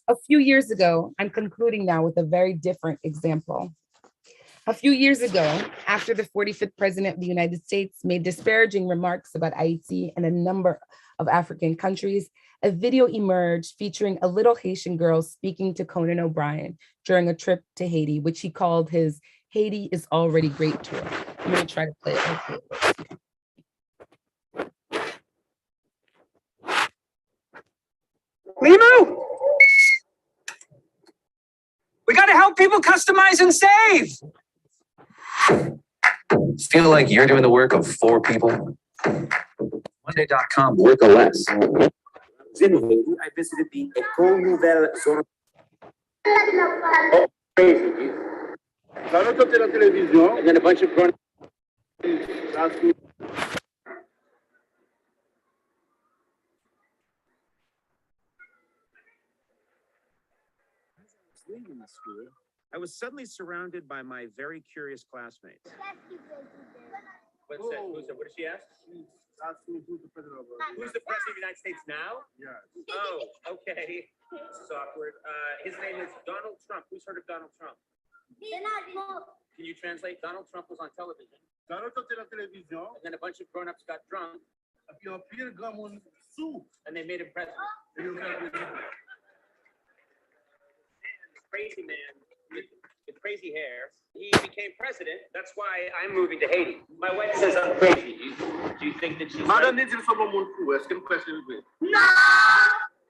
S3: A few years ago, I'm concluding now with a very different example. A few years ago, after the 45th president of the United States made disparaging remarks about Haiti and a number of African countries, a video emerged featuring a little Haitian girl speaking to Conan O'Brien during a trip to Haiti, which he called his Haiti is Already Great tour. I'm going to try to play it.
S4: Limu! We got to help people customize and save.
S5: Feel like you're doing the work of 4 people? Monday.com work less.
S6: I visited the École Nouvelle Zone. Oh, crazy. And then a bunch of grown.
S7: Leaving the school, I was suddenly surrounded by my very curious classmates.
S6: What's that? What did she ask? Who's the president of the United States now?
S7: Yes.
S6: Oh, okay. This is awkward. His name is Donald Trump. Who's heard of Donald Trump? Can you translate? Donald Trump was on television. And then a bunch of grown-ups got drunk. And they made him president. Crazy man with crazy hair. He became president. That's why I'm moving to Haiti. My wife says I'm crazy. Do you think that she's right? No!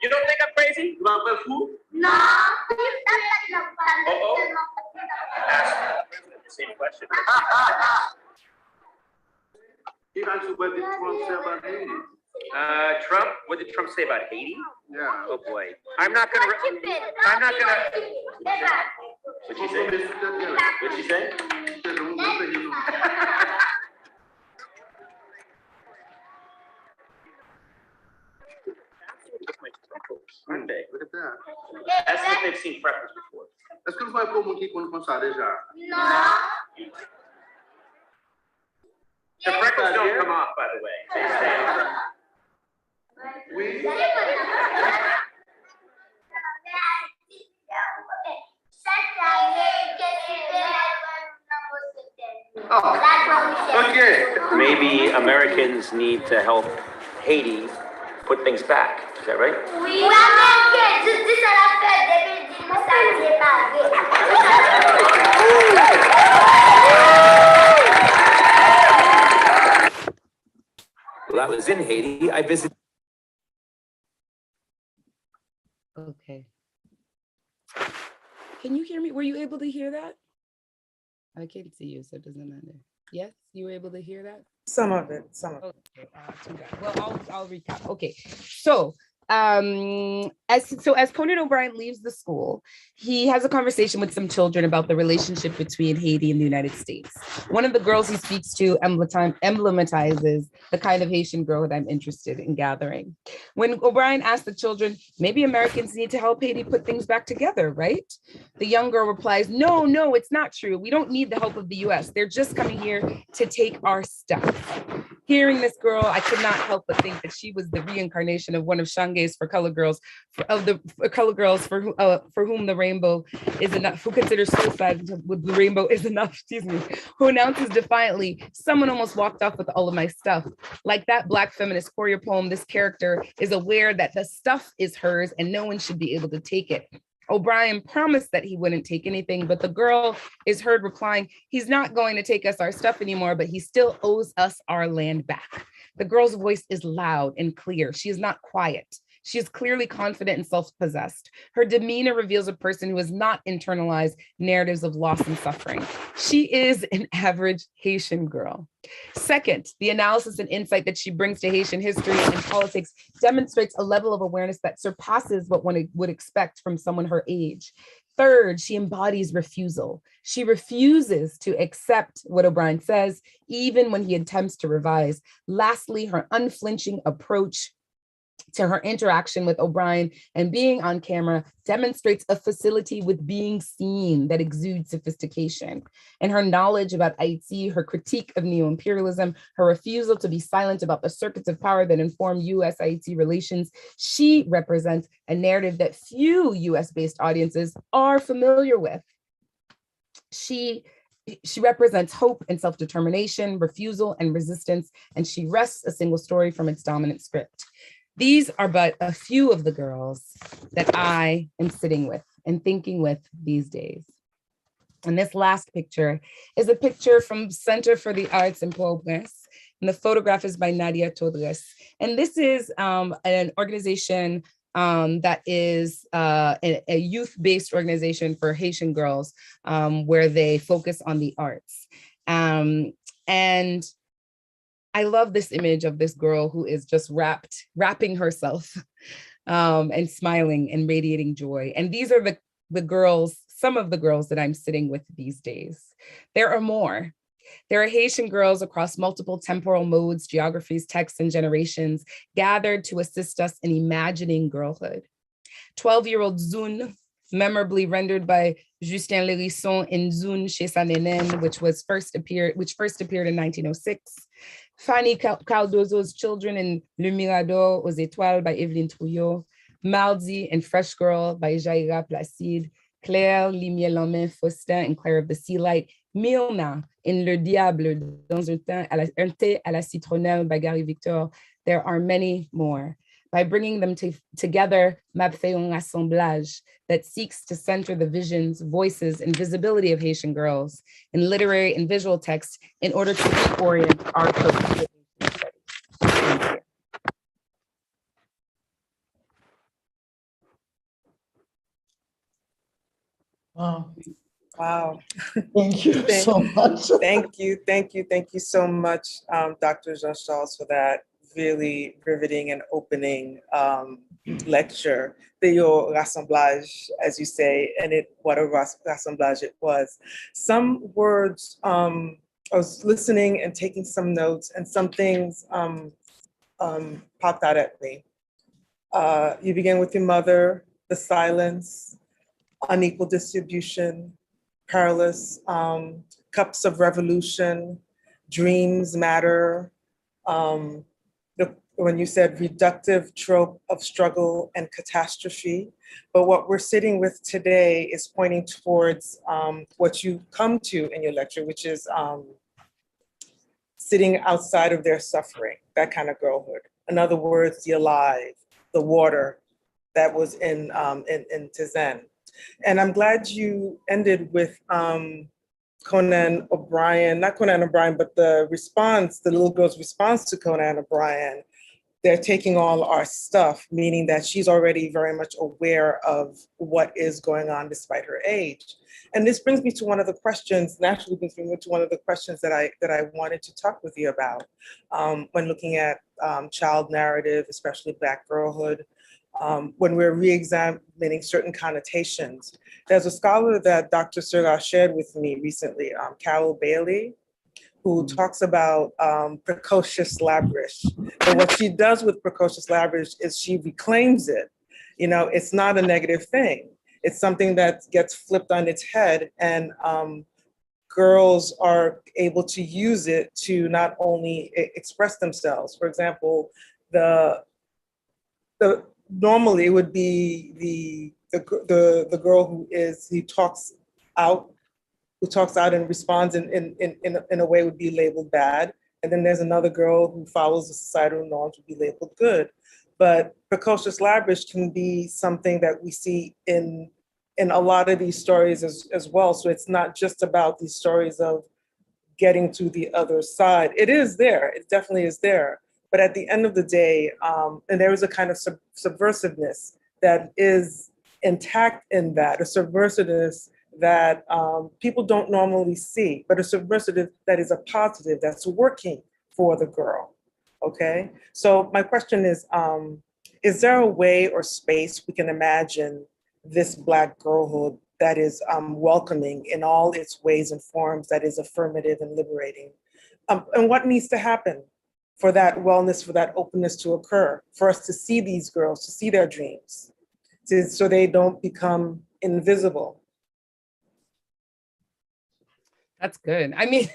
S6: You don't think I'm crazy? No! Ask the same question. Trump, what did Trump say about Haiti?
S7: Yeah.
S6: Oh boy. I'm not gonna. What'd she say? What'd she say? Aren't they?
S7: Look at that.
S6: That's if they've seen freckles before.
S7: Est-ce que nous sommes communiquer quando começar déjà?
S6: The freckles don't come off, by the way. They stay.
S7: Oui. Oh, okay.
S6: Maybe Americans need to help Haiti put things back. Is that right?
S5: Well, I was in Haiti. I visited.
S3: Okay. Can you hear me? Were you able to hear that? I can't see you, so it doesn't matter. Yes, you were able to hear that?
S2: Some of it, some of it.
S3: Okay, too bad. Well, I'll recap. Okay, so as Conan O'Brien leaves the school, he has a conversation with some children about the relationship between Haiti and the United States. One of the girls he speaks to emblematizes the kind of Haitian girlhood I'm interested in gathering. When O'Brien asked the children, maybe Americans need to help Haiti put things back together, right? The young girl replies, no, it's not true. We don't need the help of the US. They're just coming here to take our stuff. Hearing this girl, I could not help but think that she was the reincarnation of one of Shange's for color girls, for whom the rainbow is enough, who considers suicide with the rainbow is enough, excuse me, who announces defiantly, someone almost walked off with all of my stuff. Like that Black feminist courier poem, this character is aware that the stuff is hers and no one should be able to take it. O'Brien promised that he wouldn't take anything, but the girl is heard replying, he's not going to take us our stuff anymore, but he still owes us our land back. The girl's voice is loud and clear. She is not quiet. She is clearly confident and self-possessed. Her demeanor reveals a person who has not internalized narratives of loss and suffering. She is an average Haitian girl. Second, the analysis and insight that she brings to Haitian history and politics demonstrates a level of awareness that surpasses what one would expect from someone her age. Third, she embodies refusal. She refuses to accept what O'Brien says, even when he attempts to revise. Lastly, her unflinching approach to her interaction with O'Brien and being on camera demonstrates a facility with being seen that exudes sophistication. And her knowledge about Haiti, her critique of neo-imperialism, her refusal to be silent about the circuits of power that inform US-Haiti relations, she represents a narrative that few US-based audiences are familiar with. She represents hope and self-determination, refusal and resistance, and she wrests a single story from its dominant script. These are but a few of the girls that I am sitting with and thinking with these days. And this last picture is a picture from Center for the Arts in Port-au-Prince, and the photograph is by Nadia Todres. And this is an organization that is a youth-based organization for Haitian girls where they focus on the arts. And I love this image of this girl who is just wrapping herself and smiling and radiating joy. And these are the girls, some of the girls that I'm sitting with these days. There are more. There are Haitian girls across multiple temporal modes, geographies, texts, and generations gathered to assist us in imagining girlhood. 12-year-old Zun, memorably rendered by Justin Lérisson in Zun chez sa Nénène, which first appeared in 1906. Fanny Cardozo's Children in Le Mirador aux Étoiles by Evelyne Trouillot. Mardi and Fresh Girl by Jaira Placide. Claire Limier-Lamain Faustin and Claire of the Sea Light. Myrna in Le Diable dans un thé à la citronnelle by Gary Victor. There are many more. By bringing them together, Mab fait un assemblage that seeks to center the visions, voices, and visibility of Haitian girls in literary and visual text in order to reorient our co-creation studies.
S1: Wow.
S2: Wow.
S1: Thank you so much.
S2: Thank you so much, Dr. Jean-Charles, for that really riveting and opening lecture. Your rassemblage, as you say, and what a rassemblage it was. Some words, I was listening and taking some notes, and some things popped out at me. You began with your mother, the silence, unequal distribution, perilous, cups of revolution, dreams matter. When you said reductive trope of struggle and catastrophe, but what we're sitting with today is pointing towards what you come to in your lecture, which is sitting outside of their suffering, that kind of girlhood. In other words, the alive, the water that was in Tizen. And I'm glad you ended with Conan O'Brien, not Conan O'Brien, but the little girl's response to Conan O'Brien. They're taking all our stuff, meaning that she's already very much aware of what is going on despite her age. And this brings me to one of the questions, naturally brings me to one of the questions that I wanted to talk with you about when looking at child narrative, especially Black girlhood, when we're re-examining certain connotations. There's a scholar that Dr. Serga shared with me recently, Carol Bailey, who talks about precocious labrish. And what she does with precocious labrish is she reclaims it. You know, it's not a negative thing. It's something that gets flipped on its head and girls are able to use it to not only express themselves. For example, the normally it would be the girl who talks out and responds in a way would be labeled bad. And then there's another girl who follows the societal norms would be labeled good. But precocious lavish can be something that we see in a lot of these stories as well. So it's not just about these stories of getting to the other side. It is there, it definitely is there. But at the end of the day, and there is a kind of subversiveness that is intact in that, a subversiveness that people don't normally see, but a subversive that is a positive, that's working for the girl, okay? So my question is there a way or space we can imagine this Black girlhood that is welcoming in all its ways and forms, that is affirmative and liberating? And what needs to happen for that wellness, for that openness to occur, for us to see these girls, to see their dreams, so they don't become invisible?
S3: That's good. I mean,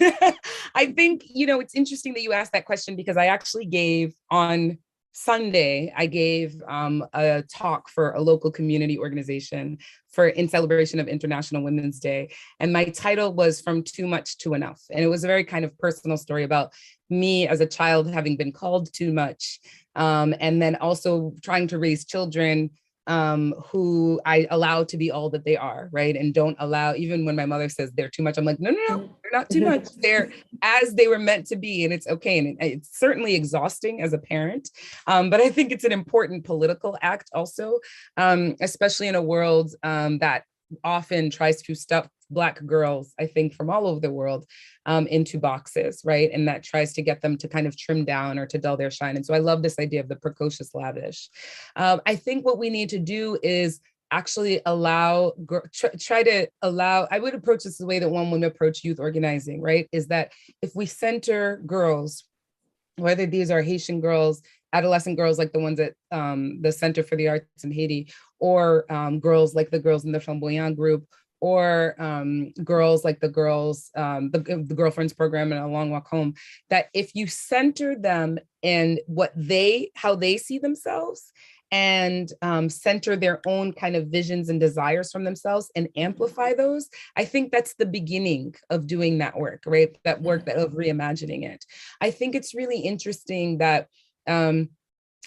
S3: I think, it's interesting that you asked that question, because I actually gave on Sunday, I gave a talk for a local community organization in celebration of International Women's Day. And my title was From Too Much to Enough. And it was a very kind of personal story about me as a child having been called too much. And then also trying to raise children who I allow to be all that they are, right? And don't allow, even when my mother says they're too much, I'm like, no, they're not too much. They're as they were meant to be, and it's okay. And it's certainly exhausting as a parent, but I think it's an important political act also, especially in a world that often tries to stuff Black girls, I think, from all over the world into boxes, right? And that tries to get them to kind of trim down or to dull their shine. And so I love this idea of the precocious lavish. I think what we need to do is actually allow, I would approach this the way that one would approach youth organizing, right? Is that if we center girls, whether these are Haitian girls, adolescent girls like the ones at the Center for the Arts in Haiti, or girls like the girls in the Flamboyant group, or girls like the Girlfriends program and A Long Walk Home, that if you center them in how they see themselves, and center their own kind of visions and desires from themselves and amplify those, I think that's the beginning of doing that work, right? That work of reimagining it. I think it's really interesting that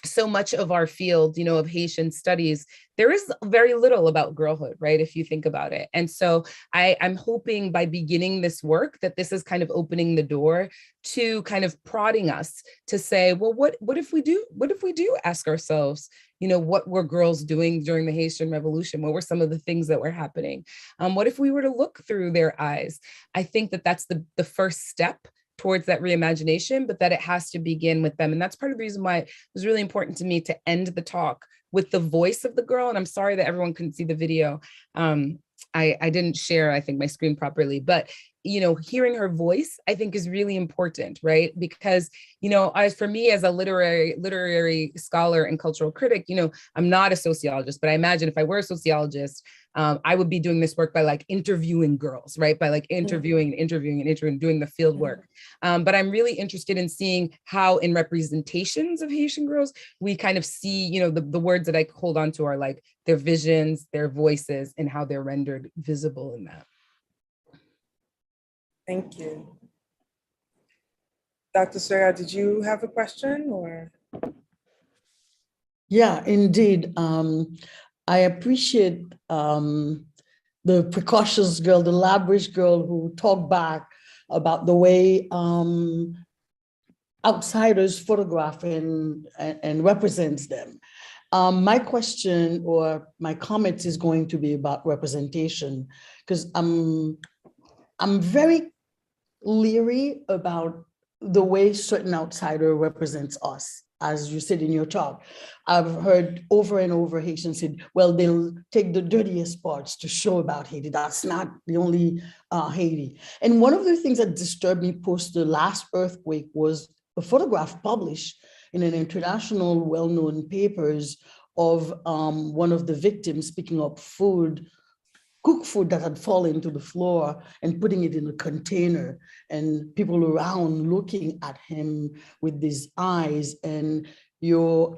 S3: so much of our field, of Haitian studies, there is very little about girlhood, right? If you think about it. And so I'm hoping by beginning this work that this is kind of opening the door to kind of prodding us to say, well, what if we do ask ourselves, what were girls doing during the Haitian Revolution? What were some of the things that were happening? What if we were to look through their eyes? I think that that's the first step towards that reimagination, but that it has to begin with them. And that's part of the reason why it was really important to me to end the talk with the voice of the girl. And I'm sorry that everyone couldn't see the video. I didn't share, I think, my screen properly, but hearing her voice, I think, is really important, right? Because, for me as a literary scholar and cultural critic, I'm not a sociologist, but I imagine if I were a sociologist, I would be doing this work by interviewing girls, right? By interviewing, doing the field work. But I'm really interested in seeing how in representations of Haitian girls, we kind of see, the words that I hold on to are like their visions, their voices, and how they're rendered visible in that.
S2: Thank you. Dr. Soya, did you have a question or?
S1: Yeah, indeed. I appreciate the precocious girl, the lavish girl who talked back about the way outsiders photograph and represents them. My question or my comment is going to be about representation, because I'm very leery about the way certain outsider represents us. As you said in your talk, I've heard over and over Haitians said, well, they'll take the dirtiest parts to show about Haiti. That's not the only Haiti. And one of the things that disturbed me post the last earthquake was a photograph published in an international well-known papers of one of the victims picking up food cooked food that had fallen to the floor and putting it in a container, and people around looking at him with these eyes, and you're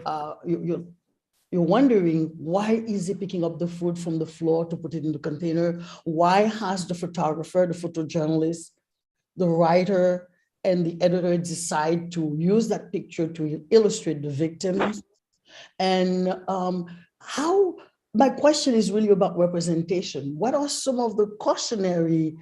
S1: wondering, why is he picking up the food from the floor to put it in the container? Why has the photographer, the photojournalist, the writer, and the editor decide to use that picture to illustrate the victims? And how, my question is really about representation. What are some of the cautionary,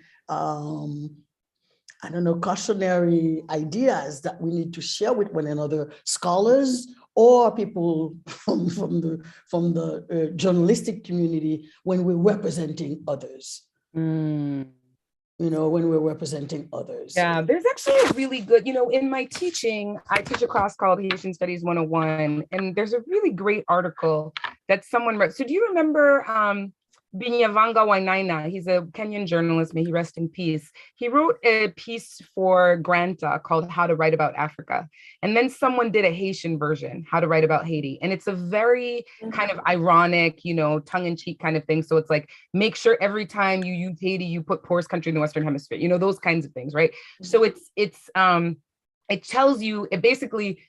S1: cautionary ideas that we need to share with one another, scholars or people from the journalistic community, when we're representing others? When we're representing others.
S3: Yeah, there's actually a really good, in my teaching, I teach a class called Haitian Studies 101, and there's a really great article that someone wrote. So do you remember Binyavanga Wainaina? He's a Kenyan journalist, may he rest in peace. He wrote a piece for Granta called How to Write About Africa. And then someone did a Haitian version, How to Write About Haiti. And it's a very kind of ironic, tongue-in-cheek kind of thing. So it's like, make sure every time you use Haiti, you put poorest country in the Western Hemisphere, those kinds of things, right? So it tells you, it basically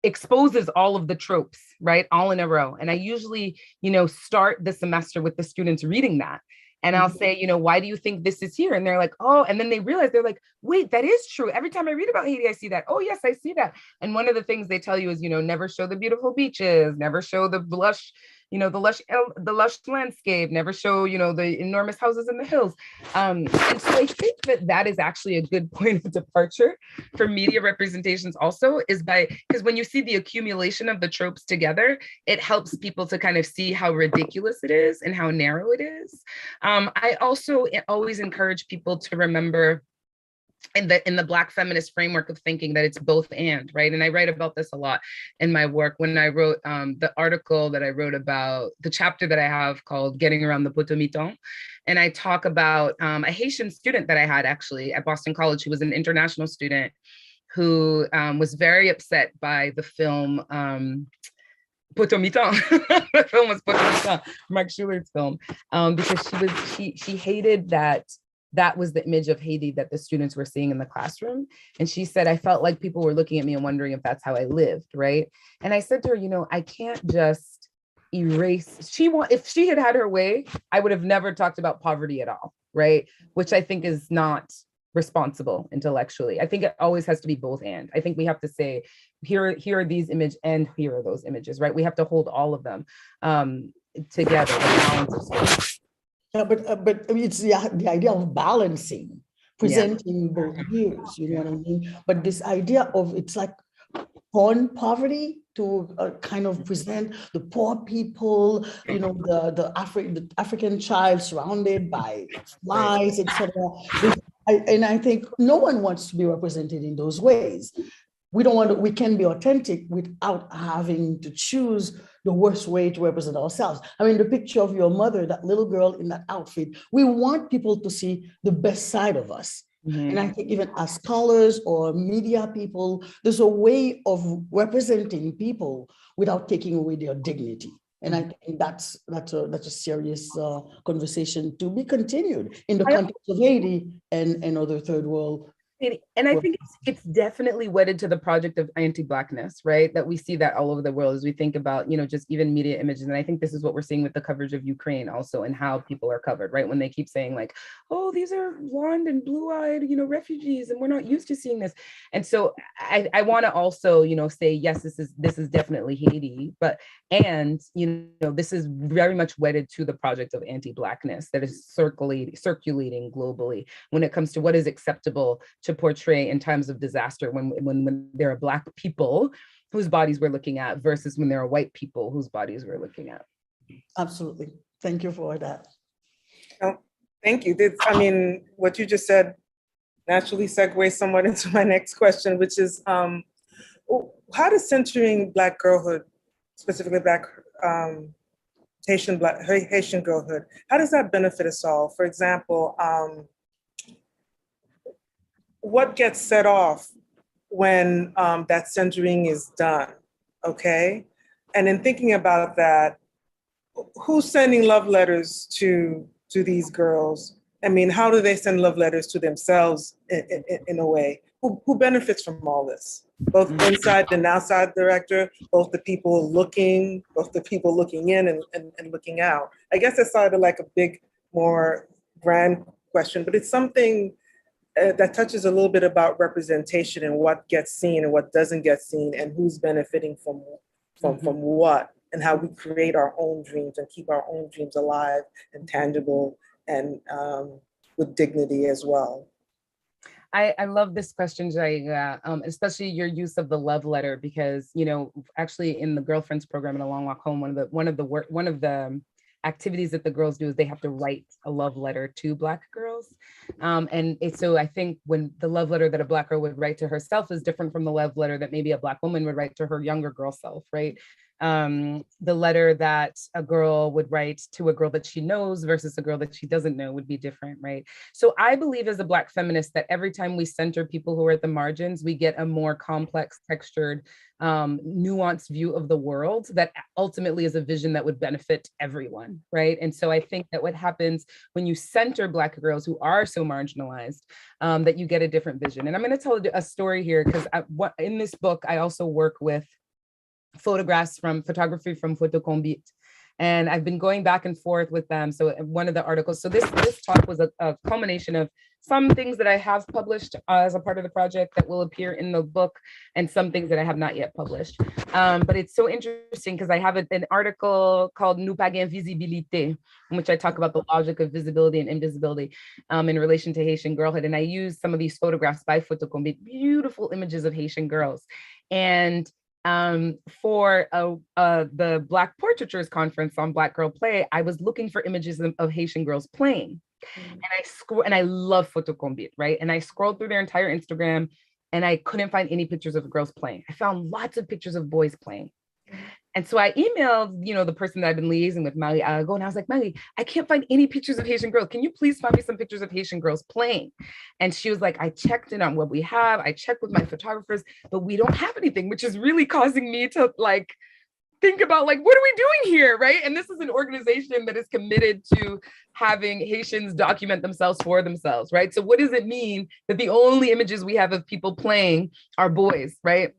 S3: exposes all of the tropes, right? All in a row. And I usually, start the semester with the students reading that. And I'll say, why do you think this is here? And they're like, oh, and then they realize, they're like, wait, that is true. Every time I read about Haiti, I see that. Oh, yes, I see that. And one of the things they tell you is, never show the beautiful beaches, never show the lush, the lush landscape, never show, the enormous houses in the hills. And so I think that is actually a good point of departure for media representations also, because when you see the accumulation of the tropes together, it helps people to kind of see how ridiculous it is and how narrow it is. I also always encourage people to remember in the Black feminist framework of thinking that it's both and, right? And I write about this a lot in my work. When I wrote the article that I wrote about the chapter that I have called Getting Around the Potomiton, and I talk about a Haitian student that I had actually at Boston College, who was an international student, who was very upset by the film Potomiton. The film was Potomiton, Mark Schuler's film, because she hated that was the image of Haiti that the students were seeing in the classroom. And she said, I felt like people were looking at me and wondering if that's how I lived, right? And I said to her, I can't just erase, if she had had her way, I would have never talked about poverty at all, right? Which I think is not responsible intellectually. I think it always has to be both and. I think we have to say, here are these images and here are those images, right? We have to hold all of them together, the balance of space.
S1: Yeah, but it's the idea of balancing, presenting both views, you know what I mean? But this idea of, it's like porn poverty to kind of present the poor people, the African child surrounded by flies, etc. And I think no one wants to be represented in those ways. We can be authentic without having to choose the worst way to represent ourselves. I mean, the picture of your mother, that little girl in that outfit, we want people to see the best side of us. Mm-hmm. And I think even as scholars or media people, there's a way of representing people without taking away their dignity. And I think that's a serious conversation to be continued in the context of Haiti and other third world.
S3: And I think it's definitely wedded to the project of anti-Blackness, right? That we see that all over the world as we think about, just even media images. And I think this is what we're seeing with the coverage of Ukraine also, and how people are covered, right? When they keep saying like, oh, these are blonde and blue-eyed, refugees, and we're not used to seeing this. And so I want to also, say, yes, this is definitely Haiti, this is very much wedded to the project of anti-Blackness that is circulating globally when it comes to what is acceptable to portray in times of disaster, when there are Black people whose bodies we're looking at versus when there are white people whose bodies we're looking at.
S1: Absolutely. Thank you for that.
S2: Oh, thank you. What you just said naturally segues somewhat into my next question, which is, how does centering Black girlhood, specifically Haitian girlhood, how does that benefit us all? For example, what gets set off when that centering is done, okay? And in thinking about that, who's sending love letters to to these girls? I mean, how do they send love letters to themselves in a way? Who benefits from all this? Both inside and outside the director, both the people looking in and looking out. I guess it's sort of like a big, more grand question, but it's something that touches a little bit about representation and what gets seen and what doesn't get seen and who's benefiting from what, and how we create our own dreams and keep our own dreams alive and tangible and with dignity as well.
S3: I love this question, Jaiga, especially your use of the love letter, because, you know, actually in the Girlfriends program in A Long Walk Home, one of the activities that the girls do is they have to write a love letter to Black girls. So I think when the love letter that a Black girl would write to herself is different from the love letter that maybe a Black woman would write to her younger girl self, right? The letter that a girl would write to a girl that she knows versus a girl that she doesn't know would be different, right? So I believe as a Black feminist that every time we center people who are at the margins, we get a more complex, textured, nuanced view of the world that ultimately is a vision that would benefit everyone, right? And so I think that what happens when you center Black girls who are so marginalized, that you get a different vision. And I'm going to tell a story here, because in this book, I also work with photography from Complicate. And I've been going back and forth with them. So one of the articles, so this talk was a culmination of some things that I have published as a part of the project that will appear in the book, and some things that I have not yet published. But it's so interesting because I have an article called Nous pas invisibilité, in which I talk about the logic of visibility and invisibility in relation to Haitian girlhood. And I use some of these photographs by Complicate, beautiful images of Haitian girls. And for the Black Portraitures Conference on Black Girl Play, I was looking for images of Haitian girls playing. And I love Complicate, right? And I scrolled through their entire Instagram and I couldn't find any pictures of girls playing. I found lots of pictures of boys playing. And so I emailed, the person that I've been liaising with, Marie Arago, and I was like, Marie, I can't find any pictures of Haitian girls. Can you please find me some pictures of Haitian girls playing? And she was like, I checked in on what we have. I checked with my photographers, but we don't have anything, which is really causing me to think about what are we doing here, right? And this is an organization that is committed to having Haitians document themselves for themselves, right? So what does it mean that the only images we have of people playing are boys, right?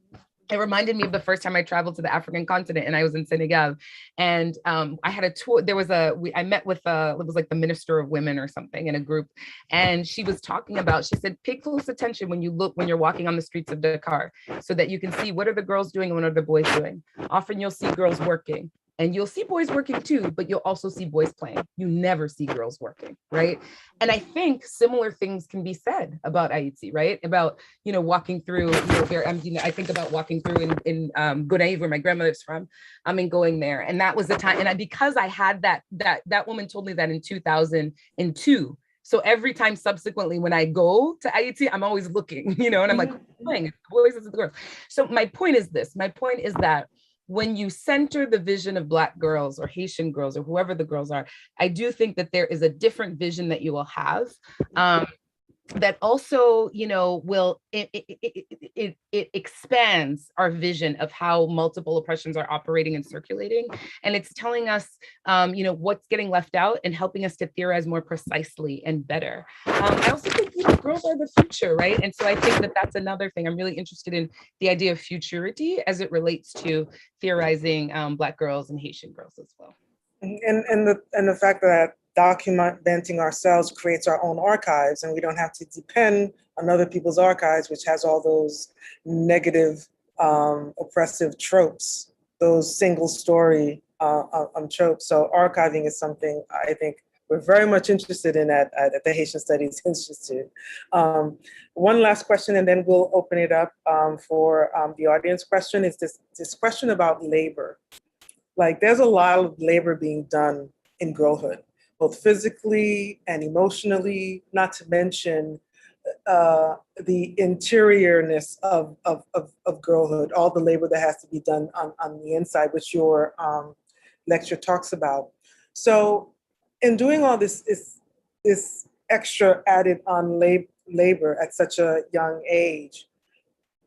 S3: It reminded me of the first time I traveled to the African continent, and I was in Senegal, and I had a tour. I met with it was like the Minister of Women or something in a group, and she was talking about, she said, pay close attention when you're walking on the streets of Dakar, so that you can see what are the girls doing and what are the boys doing. Often you'll see girls working, and you'll see boys working too, but you'll also see boys playing. You never see girls working, right? And I think similar things can be said about Haiti, right? About, walking through, I think about walking through in Gonaïves, where my grandmother's from, and going there. And that was the time, and because I had that woman told me that in 2002. So every time subsequently when I go to Haiti, I'm always looking, and I'm like, playing, it's the boys, it's the girls. So my point is that when you center the vision of Black girls or Haitian girls or whoever the girls are, I do think that there is a different vision that you will have. That also, it expands our vision of how multiple oppressions are operating and circulating. And it's telling us, what's getting left out and helping us to theorize more precisely and better. I also think girls are the future, right? And so I think that that's another thing. I'm really interested in the idea of futurity as it relates to theorizing Black girls and Haitian girls as well.
S2: And the fact that documenting ourselves creates our own archives, and we don't have to depend on other people's archives, which has all those negative, oppressive tropes, those single story tropes. So archiving is something I think we're very much interested in at the Haitian Studies Institute. One last question, and then we'll open it up for the audience question, is this question about labor. There's a lot of labor being done in girlhood, both physically and emotionally, not to mention the interiorness of girlhood, all the labor that has to be done on the inside, which your lecture talks about. So in doing all this extra added on labor at such a young age,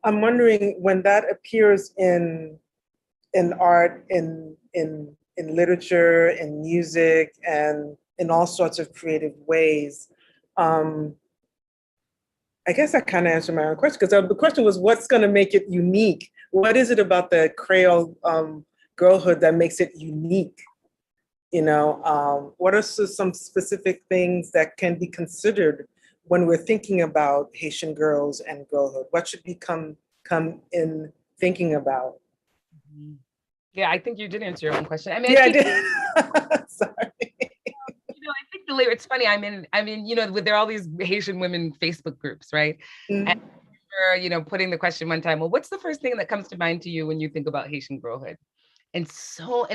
S2: I'm wondering when that appears in art, in literature, in music, and in all sorts of creative ways. I guess that kind of answered my own question, because the question was, what's going to make it unique? What is it about the Creole girlhood that makes it unique? You know, what are some specific things that can be considered when we're thinking about Haitian girls and girlhood? What should we come in thinking about?
S3: Yeah, I think you did answer your own question. I mean,
S2: Yeah,
S3: I
S2: I
S3: think,
S2: did. Sorry.
S3: I think the lyrics, it's funny. You know, there are all these Haitian women Facebook groups, right?
S2: Mm-hmm.
S3: And you know, putting the question one time, well, what's the first thing that comes to mind to you when you think about Haitian girlhood? And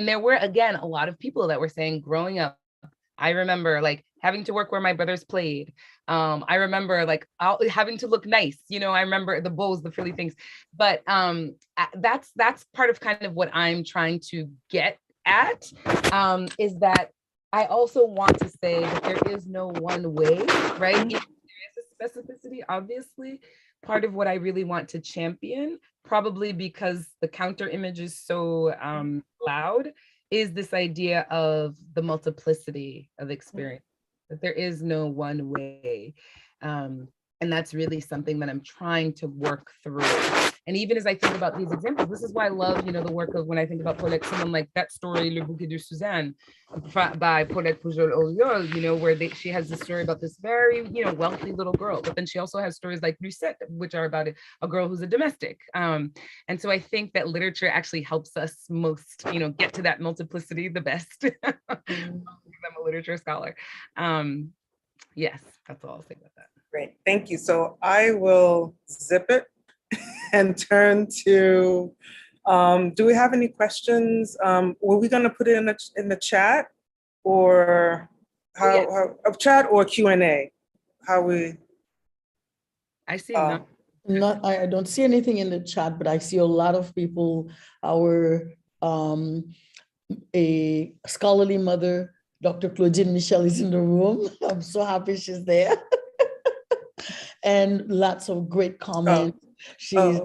S3: there were, again, a lot of people that were saying, growing up, I remember like having to work where my brothers played. I remember like having to look nice. You know, I remember the bows, the frilly things. But that's part of kind of what I'm trying to get at, is that I also want to say that there is no one way, right? There is a specificity, obviously. Part of what I really want to champion, probably because the counter image is so loud, is this idea of the multiplicity of experience, that there is no one way. And that's really something that I'm trying to work through. And even as I think about these examples, this is why I love, you know, the work of, when I think about Paulette, someone like that story, Le Bouquet de Suzanne, by Paulette Pujol-Oriol, you know, where she has this story about this very, you know, wealthy little girl, but then she also has stories like Lucette, which are about a girl who's a domestic. And so I think that literature actually helps us most, you know, get to that multiplicity the best. I'm a literature scholar. Yes, that's all I'll say about that.
S2: Great, thank you. So I will zip it and turn to, do we have any questions? Were we gonna put it in the chat, or how chat or Q&A? How we?
S3: I see none.
S1: I don't see anything in the chat, but I see a lot of people. Our a scholarly mother, Dr. Régine Michelle, is in the room. I'm so happy she's there. And lots of great comments. She's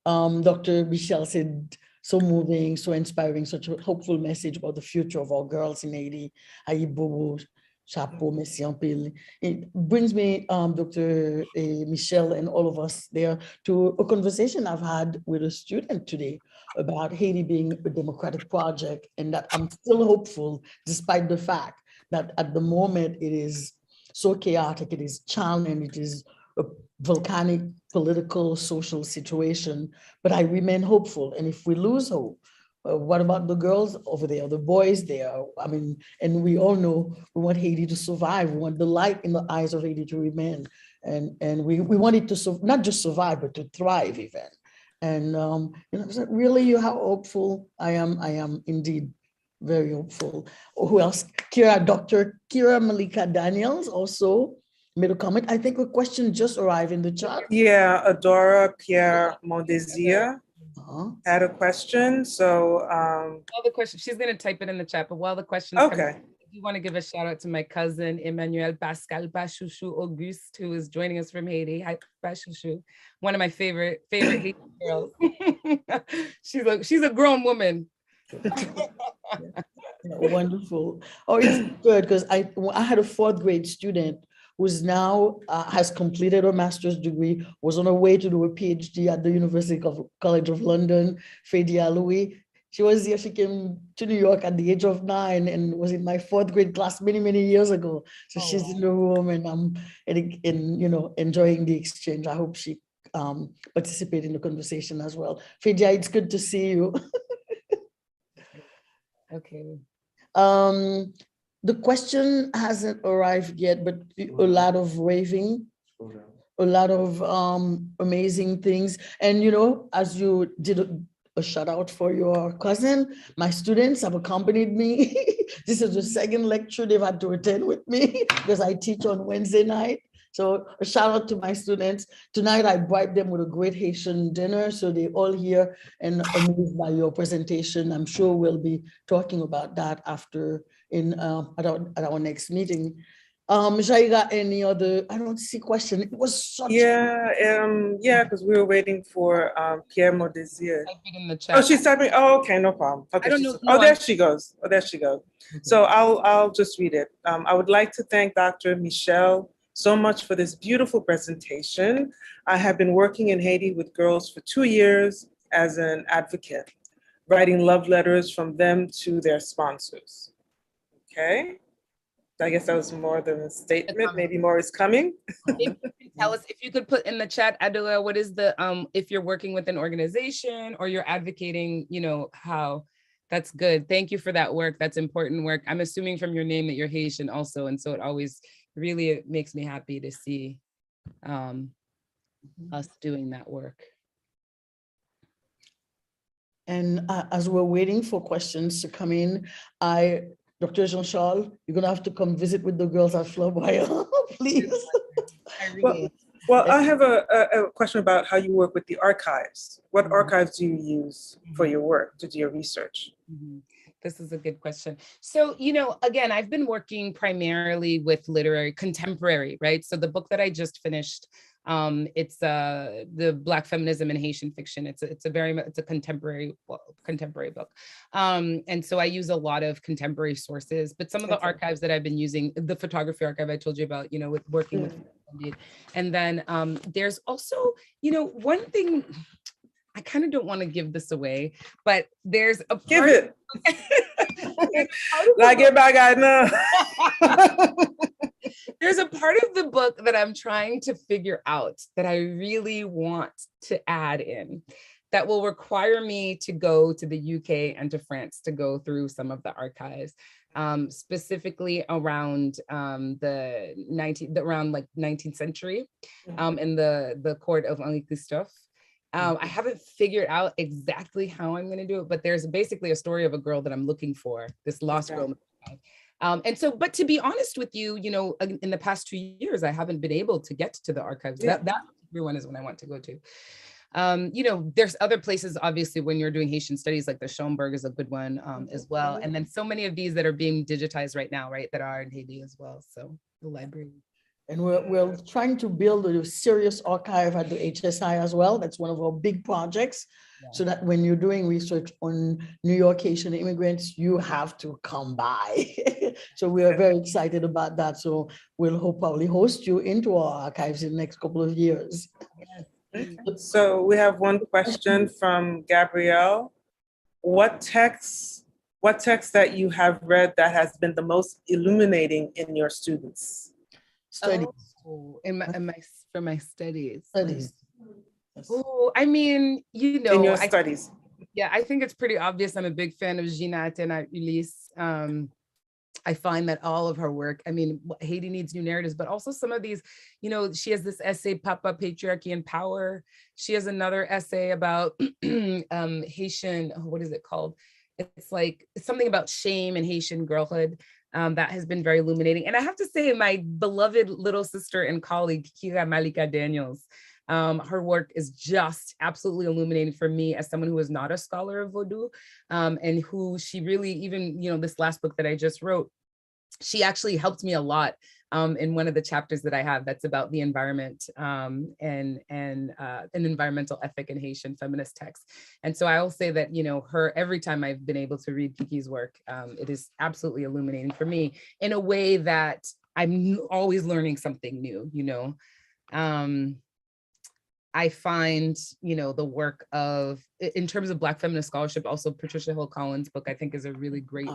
S1: Dr. Michelle said, so moving, so inspiring, such a hopeful message about the future of our girls in Haiti. Aïe Bobo, chapeau, merci en pile. It brings me, Dr. Michelle and all of us there, to a conversation I've had with a student today about Haiti being a democratic project, and that I'm still hopeful, despite the fact that at the moment it is so chaotic, it is challenging, it is a volcanic political, social situation, but I remain hopeful. And if we lose hope, what about the girls over there, the boys there? I mean, and we all know we want Haiti to survive. We want the light in the eyes of Haiti to remain. And we want it to not just survive, but to thrive even. And you know, really, how hopeful I am indeed. Very hopeful. Who else? Dr. Kira Malika Daniels also made a comment. I think a question just arrived in the chat.
S2: Yeah, Adora Pierre Mondesir had a question. So
S3: while the question, she's going to type it in the chat, but while the question's
S2: okay.
S3: coming, I do want to give a shout out to my cousin Emmanuel Pascal Bachouchou Auguste, who is joining us from Haiti. Hi, Bachouchou, one of my favorite Haitian girls. she's a grown woman.
S1: Wonderful. Oh, it's good, because I had a 4th grade student who's now has completed her master's degree, was on her way to do a PhD at the University College of London, Ph.D. Louis. She was here, she came to New York at the age of 9 and was in my 4th grade class many, many years ago. So she's in the room, and I'm you know, enjoying the exchange. I hope she participate in the conversation as well. Ph.D., it's good to see you.
S3: Okay.
S1: The question hasn't arrived yet, but a lot of raving, a lot of amazing things. And, you know, as you did a shout out for your cousin, my students have accompanied me. This is the 2nd lecture they've had to attend with me because I teach on Wednesday night. So a shout out to my students. Tonight, I bribed them with a great Haitian dinner. So they all here and amused by your presentation. I'm sure we'll be talking about that after at our next meeting. Jaira, any other? I don't see question. It was such.
S2: Yeah, because we were waiting for Pierre Modesier.
S3: Typing in the
S2: Oh,
S3: chat.
S2: she's typing. Oh, okay, no problem. Okay,
S3: I don't know.
S2: oh, there she goes. Oh, there she goes.
S3: Okay.
S2: So I'll just read it. I would like to thank Dr. Michelle so much for this beautiful presentation. I have been working in Haiti with girls for 2 years as an advocate, writing love letters from them to their sponsors. Okay. I guess that was more than a statement. Maybe more is coming.
S3: If you can tell us, if you could put in the chat, Adela, what is the if you're working with an organization or you're advocating, you know, how. That's good. Thank you for that work. That's important work. I'm assuming from your name that you're Haitian also, and so it always really makes me happy to see us doing that work.
S1: And as we're waiting for questions to come in, Dr. Jean-Charles, you're gonna have to come visit with the girls at Flamboyant, please.
S2: Well, I have a question about how you work with the archives. What archives do you use for your work, to do your research?
S3: This is a good question. So, you know, again, I've been working primarily with literary contemporary, right? So the book that I just finished, it's the Black feminism and Haitian fiction. It's a contemporary book. And so I use a lot of contemporary sources, but some of the archives that I've been using, the photography archive I told you about, you know, with working with, and then there's also, you know, one thing, I kind of don't want to give this away, but there's a part
S2: Give it. Like it back, I know.
S3: There's a part of the book that I'm trying to figure out that I really want to add in that will require me to go to the UK and to France to go through some of the archives, specifically around the 19th century in the court of Henri Christophe. I haven't figured out exactly how I'm going to do it, but there's basically a story of a girl that I'm looking for, this lost girl. And so, but to be honest with you, you know, in the past 2 years, I haven't been able to get to the archives. That one is when I want to go to. You know, there's other places, obviously, when you're doing Haitian studies, like the Schoenberg is a good one as well. And then so many of these that are being digitized right now, right, that are in Haiti as well. So the library.
S1: And we're trying to build a serious archive at the HSI as well. That's one of our big projects. Yeah. So that when you're doing research on New York Haitian immigrants, you have to come by. So we are very excited about that. So we'll hopefully host you into our archives in the next couple of years.
S2: Okay. So we have one question from Gabrielle. What text that you have read that has been the most illuminating in your students?
S1: Studies.
S3: Oh, for my studies.
S1: Yes.
S3: Oh, I mean, you know,
S2: in your studies.
S3: Yeah, I think it's pretty obvious. I'm a big fan of Gina Ulysse. I find that all of her work, I mean, Haiti Needs New Narratives, but also some of these, you know, she has this essay, Papa, Patriarchy and Power. She has another essay about Haitian, what is it called? It's like something about shame and Haitian girlhood. That has been very illuminating. And I have to say, my beloved little sister and colleague, Kira Malika Daniels, her work is just absolutely illuminating for me as someone who is not a scholar of Vodou, and who she really, even, you know, this last book that I just wrote, she actually helped me a lot in one of the chapters that I have that's about the environment and an environmental ethic in Haitian feminist texts. And so I will say that, you know, every time I've been able to read Kiki's work, it is absolutely illuminating for me in a way that I'm always learning something new, you know. I find, you know, the work of, in terms of Black feminist scholarship, also Patricia Hill Collins' book, I think is a really great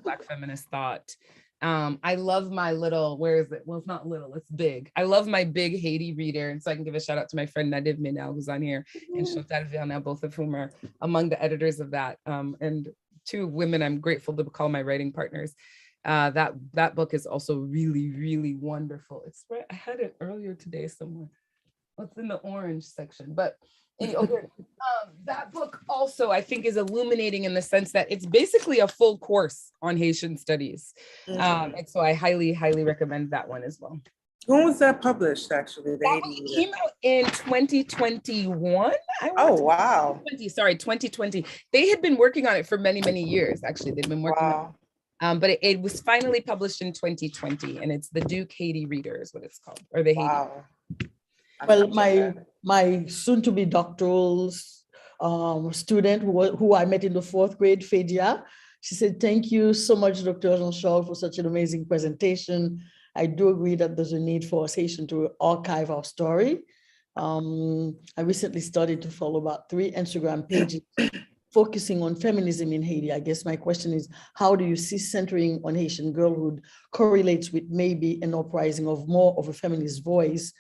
S3: Black feminist thought. I love my little, where is it? Well, it's not little, it's big. I love my big Haiti reader. And so I can give a shout out to my friend Nadiv Minel, who's on here, and Chantal Vernel, both of whom are among the editors of that. And two women I'm grateful to call my writing partners. That book is also really, really wonderful. It's right, I had it earlier today somewhere. It's in the orange section, but anyway, that book also I think is illuminating in the sense that it's basically a full course on Haitian studies. And so I highly, highly recommend that one as well.
S2: When was that published, actually?
S3: That one came out in 2021.
S2: Oh, wow.
S3: 2020. They had been working on it for many, many years, actually. They've been working on it. But it was finally published in 2020, and it's the Duke Haiti Reader is what it's called, or the Haiti.
S2: Wow.
S1: Well, my soon-to-be doctoral student who I met in the 4th grade, Fedia, she said, "Thank you so much, Dr. Jean-Charles, for such an amazing presentation. I do agree that there's a need for us Haitian to archive our story." I recently started to follow about 3 Instagram pages focusing on feminism in Haiti. I guess my question is, how do you see centering on Haitian girlhood correlates with maybe an uprising of more of a feminist voice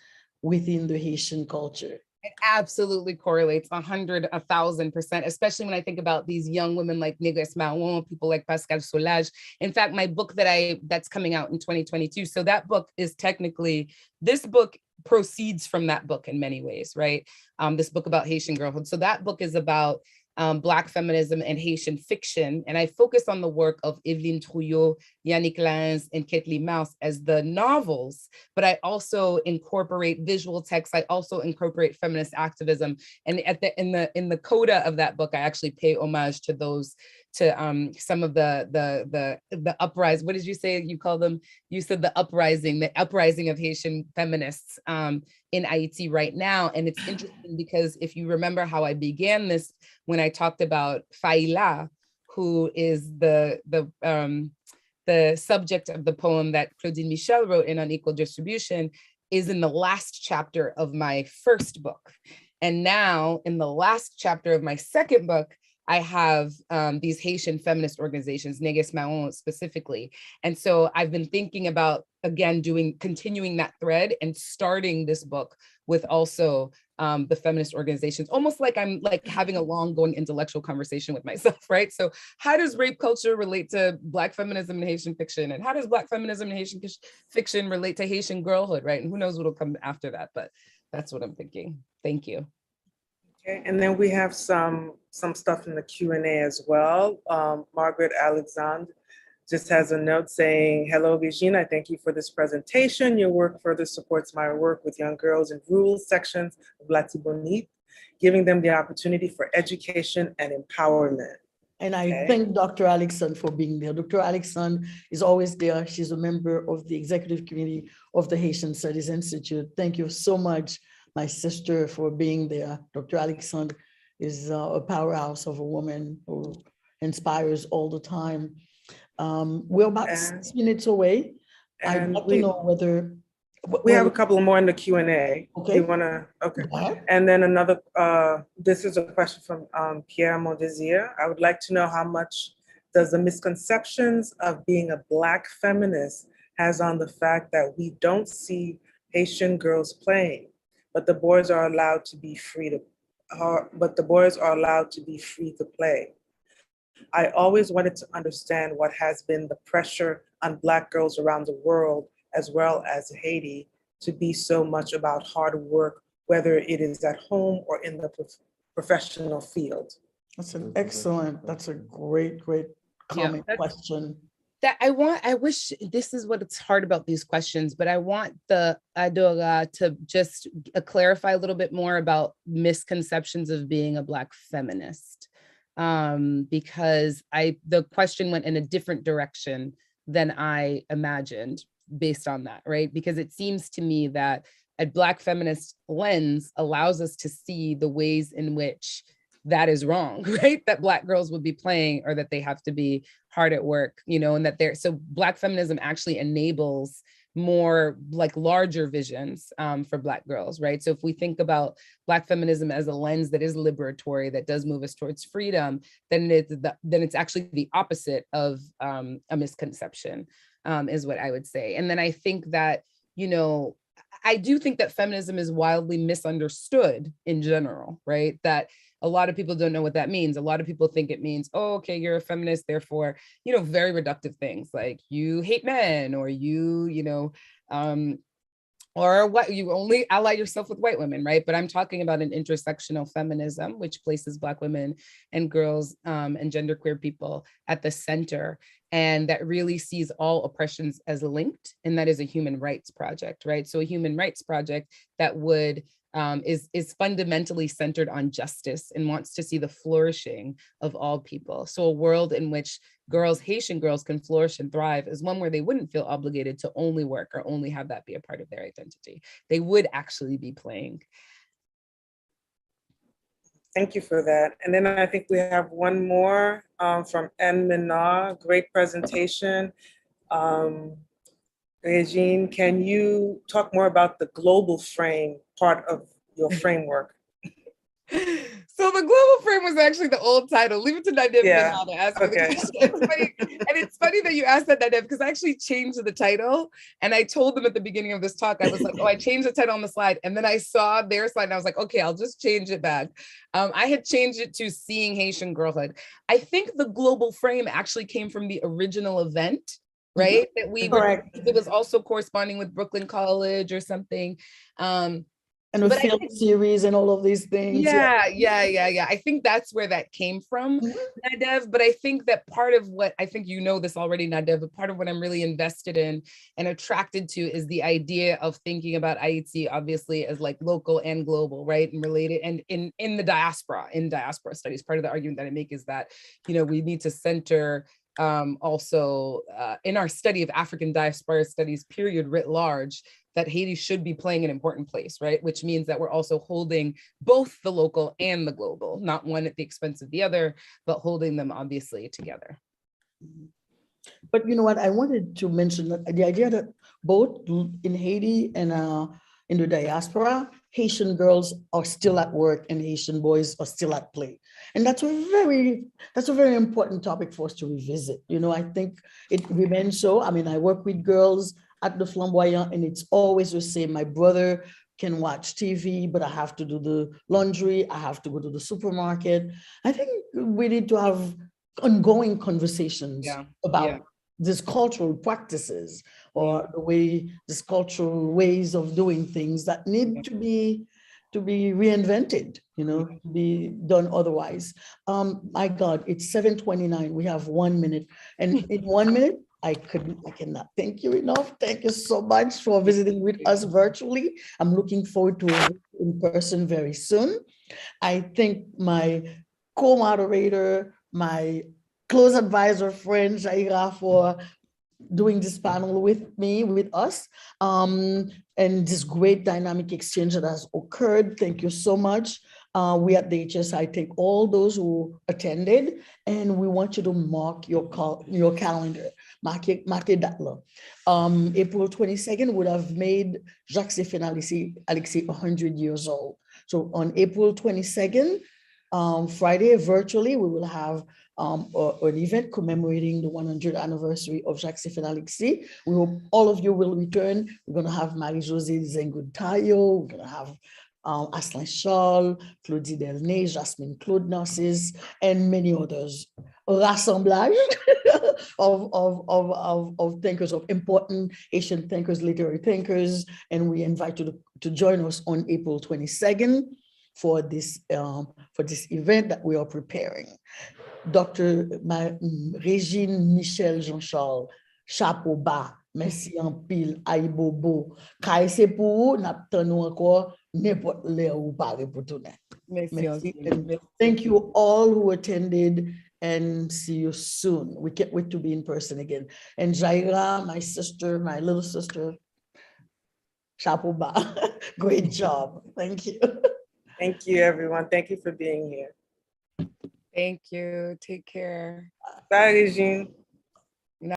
S1: within the Haitian culture?
S3: It absolutely correlates 100, 1,000%, especially when I think about these young women like Négresse Marron, people like Pascal Solage. In fact, my book that's coming out in 2022. So that book is technically, this book proceeds from that book in many ways, right? This book about Haitian girlhood. So that book is about Black feminism and Haitian fiction. And I focus on the work of Evelyne Trouillot, Yannick Laens, and Kathleen Mouse as the novels, but I also incorporate visual text. I also incorporate feminist activism. And in the coda of that book, I actually pay homage to those, to some of the uprising. What did you say you call them? You said the uprising of Haitian feminists in Haiti right now. And it's interesting because if you remember how I began this, when I talked about Faila, who is the subject of the poem that Régine Michelle wrote in Unequal Distribution, is in the last chapter of my first book. And now in the last chapter of my second book, I have these Haitian feminist organizations, Négresse Marron specifically. And so I've been thinking about, again, continuing that thread and starting this book with also the feminist organizations, almost like I'm like having a long going intellectual conversation with myself, right? So how does rape culture relate to Black feminism and Haitian fiction? And how does Black feminism and Haitian fiction relate to Haitian girlhood, right? And who knows what'll come after that, but that's what I'm thinking. Thank you.
S2: Okay, and then we have some stuff in the Q&A as well. Margaret Alexandre just has a note saying, "Hello, Régine, I thank you for this presentation. Your work further supports my work with young girls in rural sections of Latibonite, giving them the opportunity for education and empowerment."
S1: And I thank Dr. Alexandre for being there. Dr. Alexandre is always there. She's a member of the executive committee of the Haitian Studies Institute. Thank you so much, my sister, for being there. Dr. Alexandre is a powerhouse of a woman who inspires all the time. We're about 6 minutes away. I'd like to know whether...
S2: We have a couple more in the Q&A.
S1: Okay.
S2: You wanna, okay. And then another, this is a question from Pierre Mondesir. I would like to know how much does the misconceptions of being a Black feminist has on the fact that we don't see Haitian girls playing, but the boys are allowed to be free to play. I always wanted to understand what has been the pressure on Black girls around the world, as well as Haiti, to be so much about hard work, whether it is at home or in the professional field.
S1: That's a great comment, question.
S3: That I wish, this is what it's hard about these questions, but I want the Adora to just clarify a little bit more about misconceptions of being a Black feminist. Because the question went in a different direction than I imagined based on that, right? Because it seems to me that a Black feminist lens allows us to see the ways in which that is wrong, right? That Black girls would be playing, or that they have to be hard at work, and that so Black feminism actually enables more like larger visions for Black girls, right? So if we think about Black feminism as a lens that is liberatory, that does move us towards freedom, then it's actually the opposite of a misconception, is what I would say. And then I think that, I do think that feminism is wildly misunderstood in general, right? That a lot of people don't know what that means. A lot of people think it means, oh, okay, you're a feminist, therefore, very reductive things like you hate men, or or what, you only ally yourself with white women, right? But I'm talking about an intersectional feminism, which places Black women and girls and genderqueer people at the center, and that really sees all oppressions as linked, and that is a human rights project, right? So a human rights project that would is fundamentally centered on justice and wants to see the flourishing of all people. So a world in which girls, Haitian girls, can flourish and thrive is one where they wouldn't feel obligated to only work or only have that be a part of their identity. They would actually be playing.
S2: Thank you for that. And then I think we have one more from N. Minna. Great presentation. Régine, can you talk more about the global frame part of your framework?
S3: So the global frame was actually the old title. Leave it to Nadev now to ask me the question. It's funny. And it's funny that you asked that, Nadev, because I actually changed the title. And I told them at the beginning of this talk, I was like, oh, I changed the title on the slide. And then I saw their slide and I was like, okay, I'll just change it back. I had changed it to Seeing Haitian Girlhood. I think the global frame actually came from the original event, right? That we were, it was also corresponding with Brooklyn College or something.
S1: And a film series and all of these things.
S3: Yeah. I think that's where that came from, Nadev. But I think that part of what, I think you know this already, Nadev, but part of what I'm really invested in and attracted to is the idea of thinking about Haiti, obviously, as like local and global, right? And related, and in the diaspora, in diaspora studies. Part of the argument that I make is that, we need to center also in our study of African diaspora studies, period, writ large, that Haiti should be playing an important place, right? Which means that we're also holding both the local and the global, not one at the expense of the other, but holding them obviously together.
S1: But you know what, I wanted to mention that the idea that both in Haiti and in the diaspora, Haitian girls are still at work and Haitian boys are still at play. And that's a very important topic for us to revisit. I think it remains so. I mean, I work with girls at the Flamboyant and it's always the same. My brother can watch TV, but I have to do the laundry. I have to go to the supermarket. I think we need to have ongoing conversations about these cultural practices or the way, these cultural ways of doing things that need to be reinvented, to be done otherwise. My God, it's 7:29. We have 1 minute. And in 1 minute, I cannot thank you enough. Thank you so much for visiting with us virtually. I'm looking forward to it in person very soon. I thank my co-moderator, my close advisor friend, Jaira, for doing this panel with us, and this great dynamic exchange that has occurred. Thank you so much. We at the HSI thank all those who attended, and we want you to mark your calendar. Mark it that low. April 22nd would have made Jacques-Stéphane Alexis 100 years old. So on April 22nd, Friday, virtually, we will have an event commemorating the 100th anniversary of Jacques-Stéphane Alexis. We hope all of you will return. We're going to have Marie-Josée Zengoud-Tayo. We're going to have Aslan Charles, Claudie Delnay, Jasmine Claude Narcisse, and many others. A rassemblage of thinkers, of important Haitian thinkers, literary thinkers, and we invite you to join us on April 22nd for this event that we are preparing. Dr. Régine Michelle Jean-Charles, chapeau bas, merci en pile, aïe bobo. Kay se pou, nap tan nou encore, n'importe le ou pare pour tout net. Merci. Thank you all who attended and see you soon. We can't wait to be in person again. And Jaira, my sister, my little sister, chapeau bas. Great job. Thank you.
S2: Thank you, everyone. Thank you for being here.
S3: Thank you. Take care.
S2: Bye, Régine.